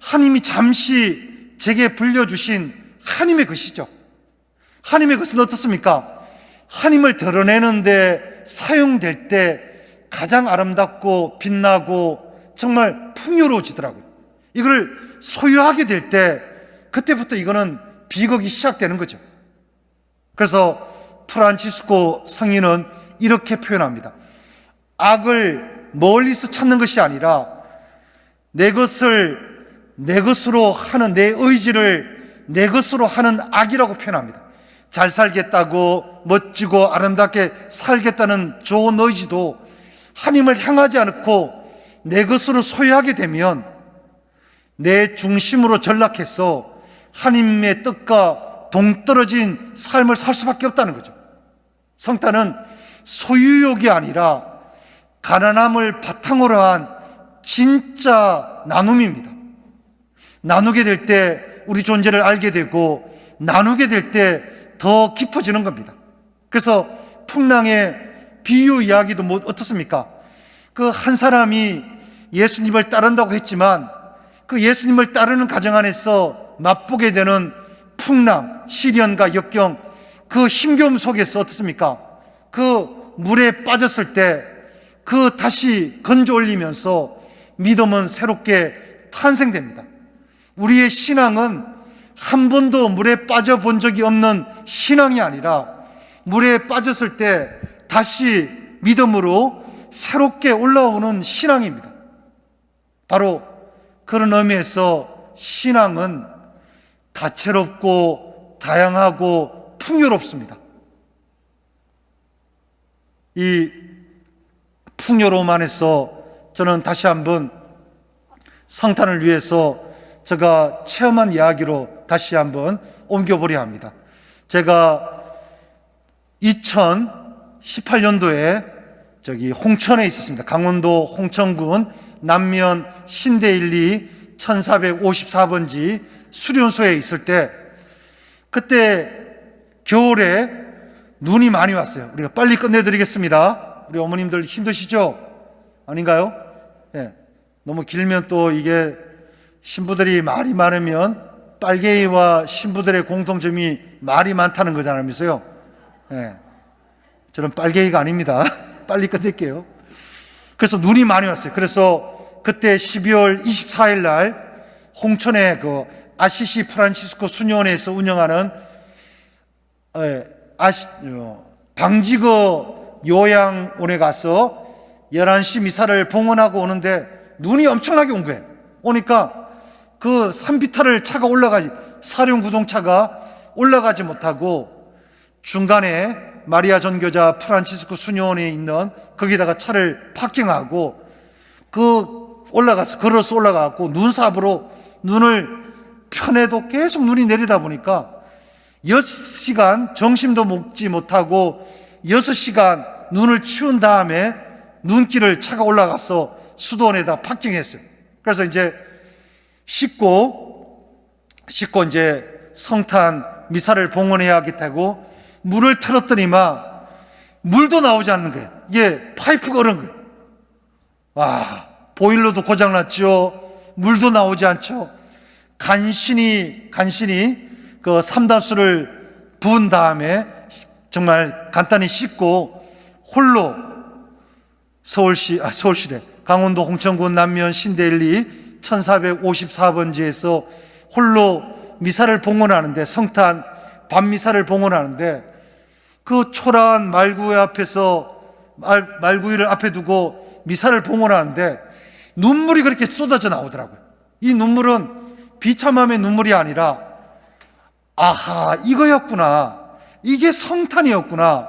하나님이 잠시 제게 불려주신 하나님의 것이죠. 하나님의 것은 어떻습니까? 하나님을 드러내는데 사용될 때 가장 아름답고 빛나고 정말 풍요로워지더라고요. 이걸 소유하게 될 때 그때부터 이거는 비극이 시작되는 거죠. 그래서 프란치스코 성인은 이렇게 표현합니다. 악을 멀리서 찾는 것이 아니라 내 것을 내 것으로 하는, 내 의지를 내 것으로 하는 악이라고 표현합니다. 잘 살겠다고 멋지고 아름답게 살겠다는 좋은 의지도 하나님을 향하지 않고 내 것으로 소유하게 되면 내 중심으로 전락해서 하나님의 뜻과 동떨어진 삶을 살 수밖에 없다는 거죠. 성탄은 소유욕이 아니라 가난함을 바탕으로 한 진짜 나눔입니다. 나누게 될 때 우리 존재를 알게 되고 나누게 될 때 더 깊어지는 겁니다. 그래서 풍랑의 비유 이야기도 어떻습니까? 그 한 사람이 예수님을 따른다고 했지만 그 예수님을 따르는 가정 안에서 맛보게 되는 풍랑, 시련과 역경, 그 힘겨움 속에서 어떻습니까? 그 물에 빠졌을 때 그 다시 건져 올리면서 믿음은 새롭게 탄생됩니다. 우리의 신앙은 한 번도 물에 빠져본 적이 없는 신앙이 아니라 물에 빠졌을 때 다시 믿음으로 새롭게 올라오는 신앙입니다. 바로 그런 의미에서 신앙은 다채롭고 다양하고 풍요롭습니다. 이 풍요로움 안에서 저는 다시 한번 성탄을 위해서 제가 체험한 이야기로 다시 한번 옮겨보려 합니다. 제가 2018년도에 홍천에 있었습니다. 강원도 홍천군 남면 신대일리 1454번지 수련소에 있을 때 그때 겨울에 눈이 많이 왔어요. 우리가 빨리 끝내드리겠습니다. 우리 어머님들 힘드시죠? 아닌가요? 네. 너무 길면 또 이게 신부들이 말이 많으면 빨개이와 신부들의 공통점이 말이 많다는 거잖아요. 네. 저는 빨개이가 아닙니다. 빨리 끝낼게요. 그래서 눈이 많이 왔어요. 그래서 그때 12월 24일 날 홍천의 그 아시시 프란치스코 수녀원에서 운영하는 방지거 요양원에 가서 11시 미사를 봉헌하고 오는데 눈이 엄청나게 온 거예요. 오니까 그 산비탈을 차가 사륜구동차가 올라가지 못하고 중간에 마리아 전교자 프란치스코 수녀원에 있는 거기다가 차를 파킹하고 걸어서 올라가고 눈삽으로 눈을 편해도 계속 눈이 내리다 보니까 6시간 점심도 먹지 못하고 6시간 눈을 치운 다음에 눈길을 차가 올라가서 수도원에다 파킹했어요. 그래서 이제 씻고 이제 성탄 미사를 봉헌해야 하겠다고 물을 틀었더니만 물도 나오지 않는 거예요. 이게 파이프가 얼은 거예요. 와, 보일러도 고장났죠. 물도 나오지 않죠. 간신히 그 삼다수를 부은 다음에 정말 간단히 씻고 홀로 서울시래 강원도 홍천군 남면 신대일리 1454번지에서 홀로 미사를 봉헌하는데, 성탄 밤미사를 봉헌하는데, 그 초라한 말구의 앞에서 말구이를 앞에 두고 미사를 봉헌하는데 눈물이 그렇게 쏟아져 나오더라고요. 이 눈물은 비참함의 눈물이 아니라, 아하, 이거였구나, 이게 성탄이었구나.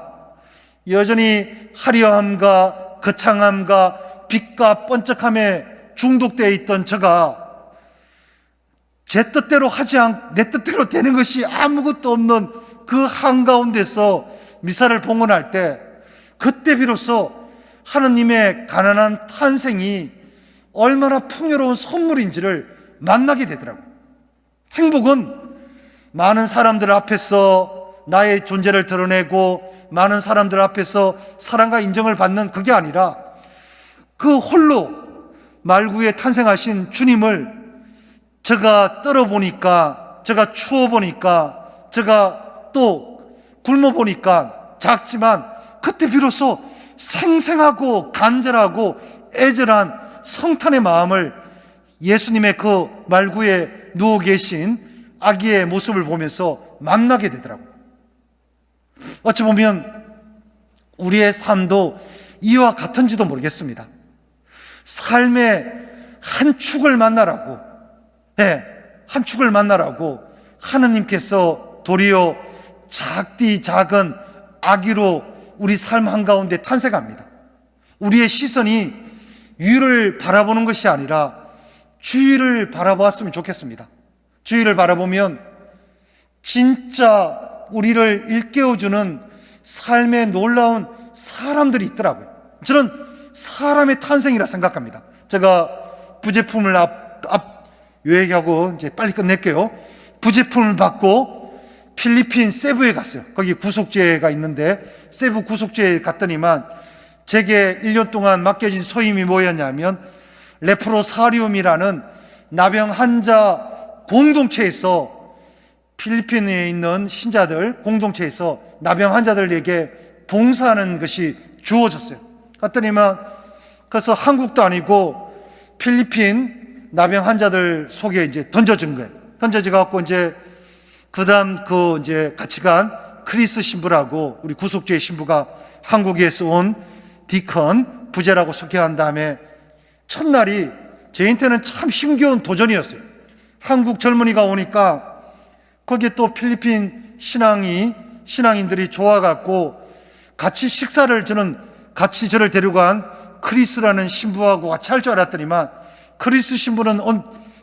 여전히 화려함과 거창함과 빛과 번쩍함에 중독되어 있던 저가 제 뜻대로 내 뜻대로 되는 것이 아무것도 없는 그 한가운데서 미사를 봉헌할 때, 그때 비로소 하느님의 가난한 탄생이 얼마나 풍요로운 선물인지를 만나게 되더라고요. 행복은 많은 사람들 앞에서 나의 존재를 드러내고 많은 사람들 앞에서 사랑과 인정을 받는 그게 아니라, 그 홀로 말구에 탄생하신 주님을 제가 떨어보니까, 제가 추워보니까, 제가 또 굶어보니까 작지만 그때 비로소 생생하고 간절하고 애절한 성탄의 마음을 예수님의 그 말구에 누워 계신 아기의 모습을 보면서 만나게 되더라고요. 어찌 보면 우리의 삶도 이와 같은지도 모르겠습니다. 삶의 한 축을 만나라고, 한 축을 만나라고 하느님께서 도리어 작디 작은 아기로 우리 삶 한가운데 탄생합니다. 우리의 시선이 위를 바라보는 것이 아니라 주위를 바라보았으면 좋겠습니다. 주위를 바라보면 진짜 우리를 일깨워주는 삶의 놀라운 사람들이 있더라고요. 저는 사람의 탄생이라 생각합니다. 제가 부제품을 요약하고 이제 빨리 끝낼게요. 부제품을 받고 필리핀 세부에 갔어요. 거기 구속제가 있는데 세부 구속제에 갔더니만 제게 1년 동안 맡겨진 소임이 뭐였냐면, 레프로사리움이라는 나병 환자 공동체에서, 필리핀에 있는 신자들 공동체에서 나병 환자들에게 봉사하는 것이 주어졌어요. 갔더니만 그래서 한국도 아니고 필리핀 나병 환자들 속에 이제 던져진 거예요. 던져져 갖고 이제 그다음 이제 같이 간 크리스 신부라고, 우리 구속주의 신부가 한국에서 온 디컨 부제라고 소개한 다음에 첫날이 저한테는 참 힘겨운 도전이었어요. 한국 젊은이가 오니까 거기에 또 필리핀 신앙인들이 좋아갖고 같이 식사를, 저는 같이 저를 데려간 크리스라는 신부하고 같이 할 줄 알았더니만 크리스 신부는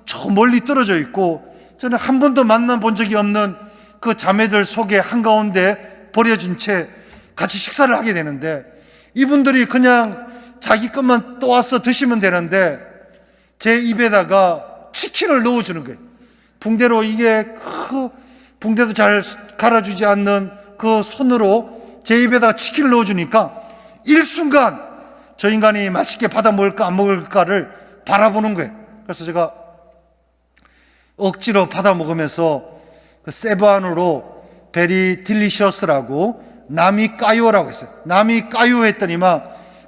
저 멀리 떨어져 있고 저는 한 번도 만나본 적이 없는 그 자매들 속에 한가운데 버려진 채 같이 식사를 하게 되는데, 이분들이 그냥 자기 것만 떠와서 드시면 되는데 제 입에다가 치킨을 넣어주는 거예요. 붕대로, 이게 붕대도 잘 갈아주지 않는 그 손으로 제 입에다가 치킨을 넣어주니까 일순간 저 인간이 맛있게 받아 먹을까 안 먹을까를 바라보는 거예요. 그래서 제가 억지로 받아 먹으면서 그 세부안으로 베리 딜리셔스라고, 남이 까요라고 했어요. 남이 까요 했더니만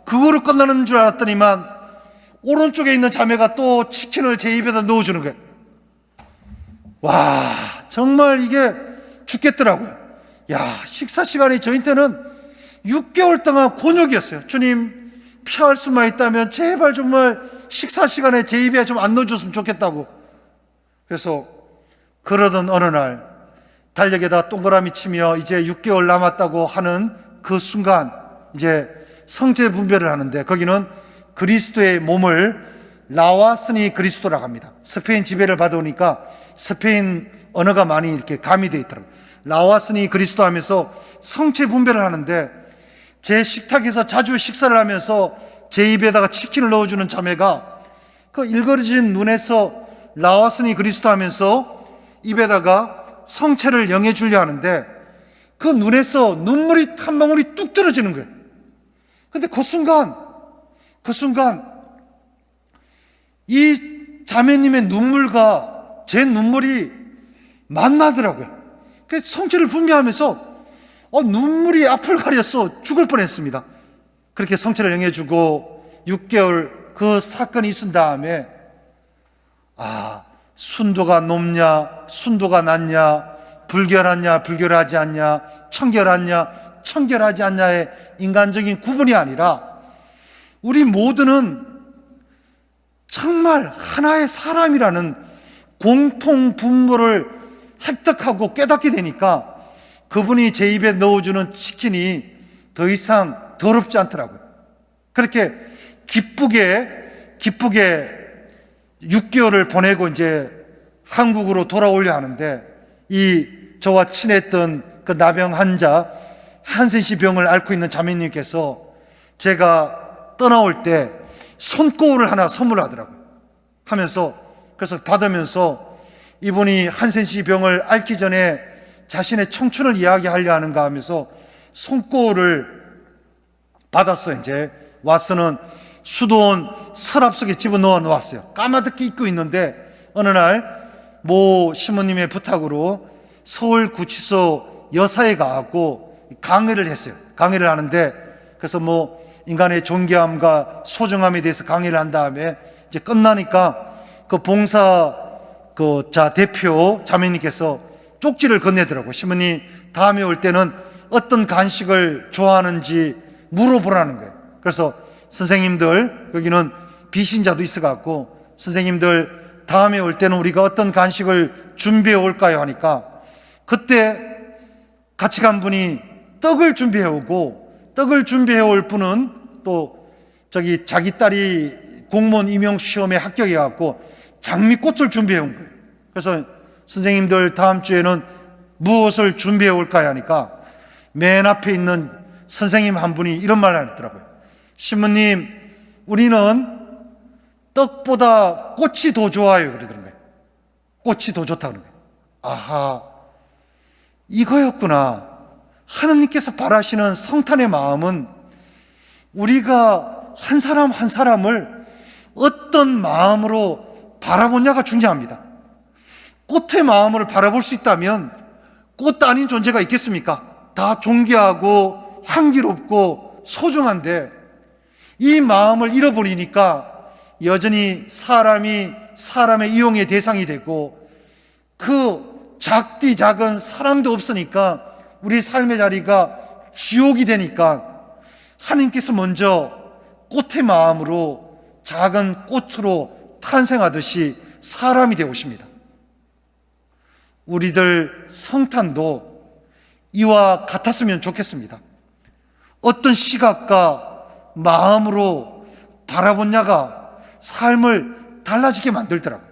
그거로 끝나는 줄 알았더니만 오른쪽에 있는 자매가 또 치킨을 제 입에다 넣어주는 거예요. 와, 정말 이게 죽겠더라고요. 야, 식사 시간이 저한테는 6개월 동안 곤욕이었어요. 주님, 피할 수만 있다면 제발 정말 식사 시간에 제 입에 좀 안 넣어줬으면 좋겠다고. 그래서 그러던 어느 날 달력에다 동그라미 치며 이제 6개월 남았다고 하는 그 순간 이제 성체 분별을 하는데, 거기는 그리스도의 몸을 나왔으니 그리스도라고 합니다. 스페인 지배를 받아오니까 스페인 언어가 많이 이렇게 가미되어 있더라고요. 나왔으니 그리스도 하면서 성체 분별을 하는데, 제 식탁에서 자주 식사를 하면서 제 입에다가 치킨을 넣어주는 자매가 그 일그러진 눈에서 나왔으니 그리스도 하면서 입에다가 성체를 영해 주려 하는데, 그 눈에서 눈물이 한 방울이 뚝 떨어지는 거예요. 근데 그 순간 이 자매님의 눈물과 제 눈물이 만나더라고요. 그래서 성체를 분배하면서 눈물이 앞을 가렸어 죽을 뻔했습니다. 그렇게 성체를 영해주고 6개월 그 사건이 있은 다음에, 순도가 높냐 순도가 낮냐, 불결하냐 불결하지 않냐, 청결하냐 청결하지 않냐의 인간적인 구분이 아니라 우리 모두는 정말 하나의 사람이라는 공통 분모를 획득하고 깨닫게 되니까 그분이 제 입에 넣어주는 치킨이 더 이상 더럽지 않더라고요. 그렇게 기쁘게 6개월을 보내고 이제 한국으로 돌아오려 하는데, 이 저와 친했던 그 나병 환자 한센씨 병을 앓고 있는 자매님께서 제가 떠나올 때 손거울을 하나 선물하더라고요. 그래서 받으면서 이분이 한센씨 병을 앓기 전에 자신의 청춘을 이야기하려 하는가 하면서 손거울을 받았어요. 이제 와서는 수도원 서랍 속에 집어넣어 놓았어요. 까마득히 입고 있는데 어느 날 모 신부님의 부탁으로 서울구치소 여사에 가고 강의를 했어요. 강의를 하는데, 그래서 뭐 인간의 존귀함과 소중함에 대해서 강의를 한 다음에 이제 끝나니까 그 봉사 대표 자매님께서 쪽지를 건네더라고요. 신부님 다음에 올 때는 어떤 간식을 좋아하는지 물어보라는 거예요. 그래서 선생님들, 여기는 비신자도 있어갖고, 선생님들 다음에 올 때는 우리가 어떤 간식을 준비해 올까요? 하니까 그때 같이 간 분이 떡을 준비해 오고, 떡을 준비해 올 분은 또 자기 딸이 공무원 임용 시험에 합격해 갖고 장미꽃을 준비해 온 거예요. 그래서 선생님들 다음 주에는 무엇을 준비해 올까요? 하니까 맨 앞에 있는 선생님 한 분이 이런 말을 하더라고요. 신부님, 우리는 떡보다 꽃이 더 좋아요. 그러더라고요. 꽃이 더 좋다 그러는 거예요. 아하, 이거였구나. 하나님께서 바라시는 성탄의 마음은 우리가 한 사람 한 사람을 어떤 마음으로 바라보냐가 중요합니다. 꽃의 마음을 바라볼 수 있다면 꽃 아닌 존재가 있겠습니까? 다 존귀하고 향기롭고 소중한데, 이 마음을 잃어버리니까 여전히 사람의 이용의 대상이 되고, 그 작디 작은 사랑도 없으니까 우리 삶의 자리가 지옥이 되니까 하나님께서 먼저 꽃의 마음으로 작은 꽃으로 탄생하듯이 사람이 되어 오십니다. 우리들 성탄도 이와 같았으면 좋겠습니다. 어떤 시각과 마음으로 바라보냐가 삶을 달라지게 만들더라고요.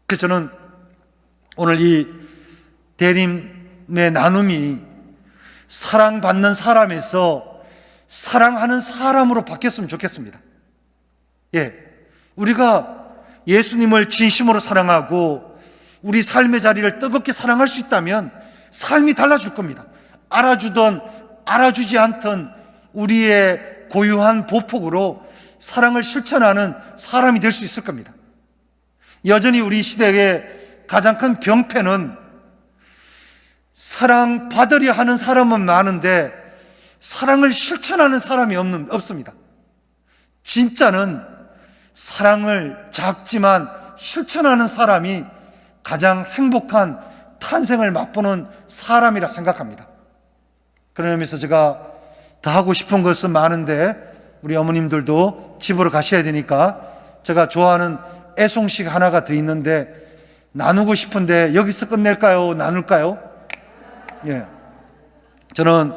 그래서 저는 오늘 이 대림의 나눔이 사랑받는 사람에서 사랑하는 사람으로 바뀌었으면 좋겠습니다. 우리가 예수님을 진심으로 사랑하고 우리 삶의 자리를 뜨겁게 사랑할 수 있다면 삶이 달라질 겁니다. 알아주든 알아주지 않든 우리의 고유한 보폭으로 사랑을 실천하는 사람이 될 수 있을 겁니다. 여전히 우리 시대의 가장 큰 병폐는 사랑받으려 하는 사람은 많은데 사랑을 실천하는 사람이 없습니다. 진짜는 사랑을 작지만 실천하는 사람이 가장 행복한 탄생을 맛보는 사람이라 생각합니다. 그런 의미에서 제가 더 하고 싶은 것은 많은데 우리 어머님들도 집으로 가셔야 되니까 제가 좋아하는 애송식 하나가 더 있는데 나누고 싶은데 여기서 끝낼까요? 나눌까요? 저는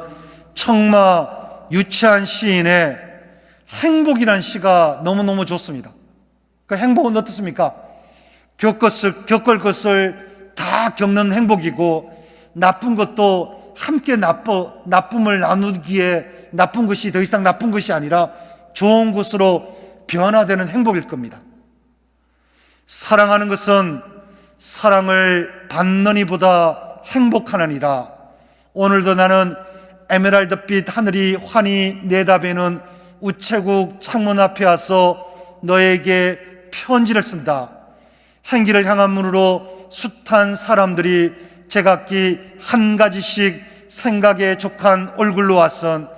청마 유치한 시인의 행복이란 시가 너무너무 좋습니다. 그 행복은 어떻습니까? 겪을 것을 다 겪는 행복이고, 나쁜 것도 함께 나쁨을 나누기에 나쁜 것이 더 이상 나쁜 것이 아니라 좋은 것으로 변화되는 행복일 겁니다. 사랑하는 것은 사랑을 받는 이보다 행복하느니라. 오늘도 나는 에메랄드빛 하늘이 환히 내다보는 우체국 창문 앞에 와서 너에게 편지를 쓴다. 행기를 향한 문으로 숱한 사람들이 제각기 한 가지씩 생각에 족한 얼굴로 와선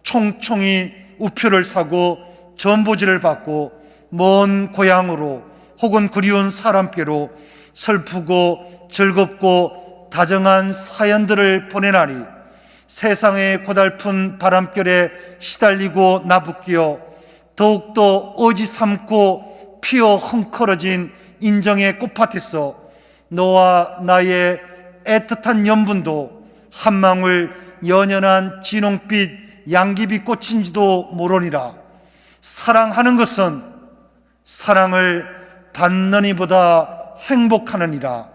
총총히 우표를 사고 전보지를 받고 먼 고향으로 혹은 그리운 사람께로 슬프고 즐겁고 다정한 사연들을 보내나니 세상의 고달픈 바람결에 시달리고 나부끼어 더욱더 어지삼고 피어 흥커러진 인정의 꽃밭에서 너와 나의 애틋한 연분도 한 방울 연연한 진홍빛 양귀비 꽃인지도 모르니라. 사랑하는 것은 사랑을 받는 이보다 행복하느니라.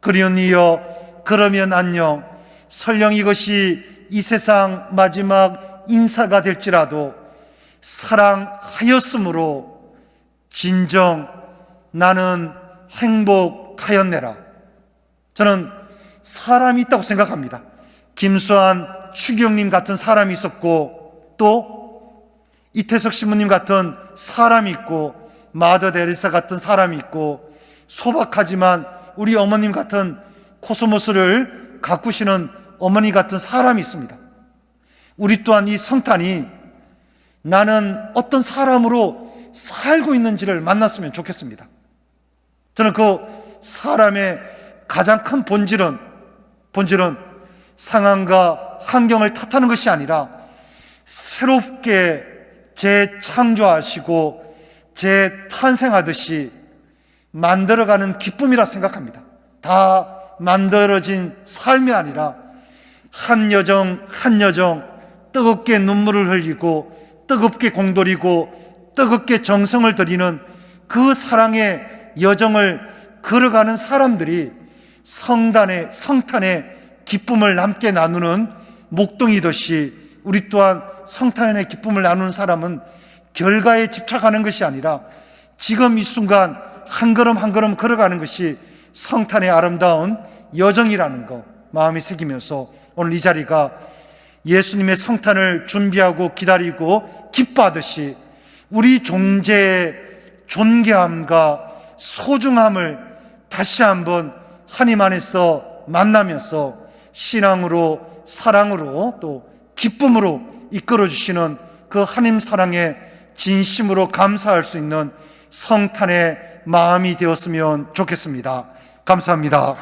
그리운 이여, 그러면 안녕. 설령 이것이 이 세상 마지막 인사가 될지라도 사랑하였으므로 진정 나는 행복하였네라. 저는 사람이 있다고 생각합니다. 김수환, 추경님 같은 사람이 있었고, 또 이태석 신부님 같은 사람이 있고, 마더 데레사 같은 사람이 있고, 소박하지만 우리 어머님 같은 코스모스를 가꾸시는 어머니 같은 사람이 있습니다. 우리 또한 이 성탄이 나는 어떤 사람으로 살고 있는지를 만났으면 좋겠습니다. 저는 그 사람의 가장 큰 본질은 상황과 환경을 탓하는 것이 아니라 새롭게 재창조하시고 재탄생하듯이 만들어가는 기쁨이라 생각합니다. 다 만들어진 삶이 아니라 한 여정 한 여정 뜨겁게 눈물을 흘리고 뜨겁게 공돌이고 뜨겁게 정성을 들이는 그 사랑의 여정을 걸어가는 사람들이 성탄의 기쁨을 함께 나누는 목동이듯이 우리 또한 성탄의 기쁨을 나누는 사람은 결과에 집착하는 것이 아니라 지금 이 순간 한 걸음 한 걸음 걸어가는 것이 성탄의 아름다운 여정이라는 것 마음에 새기면서 오늘 이 자리가 예수님의 성탄을 준비하고 기다리고 기뻐하듯이 우리 존재의 존귀함과 소중함을 다시 한번 하나님 안에서 만나면서 신앙으로 사랑으로 또 기쁨으로 이끌어 주시는 그 하나님 사랑에 진심으로 감사할 수 있는 성탄의 마음이 되었으면 좋겠습니다. 감사합니다.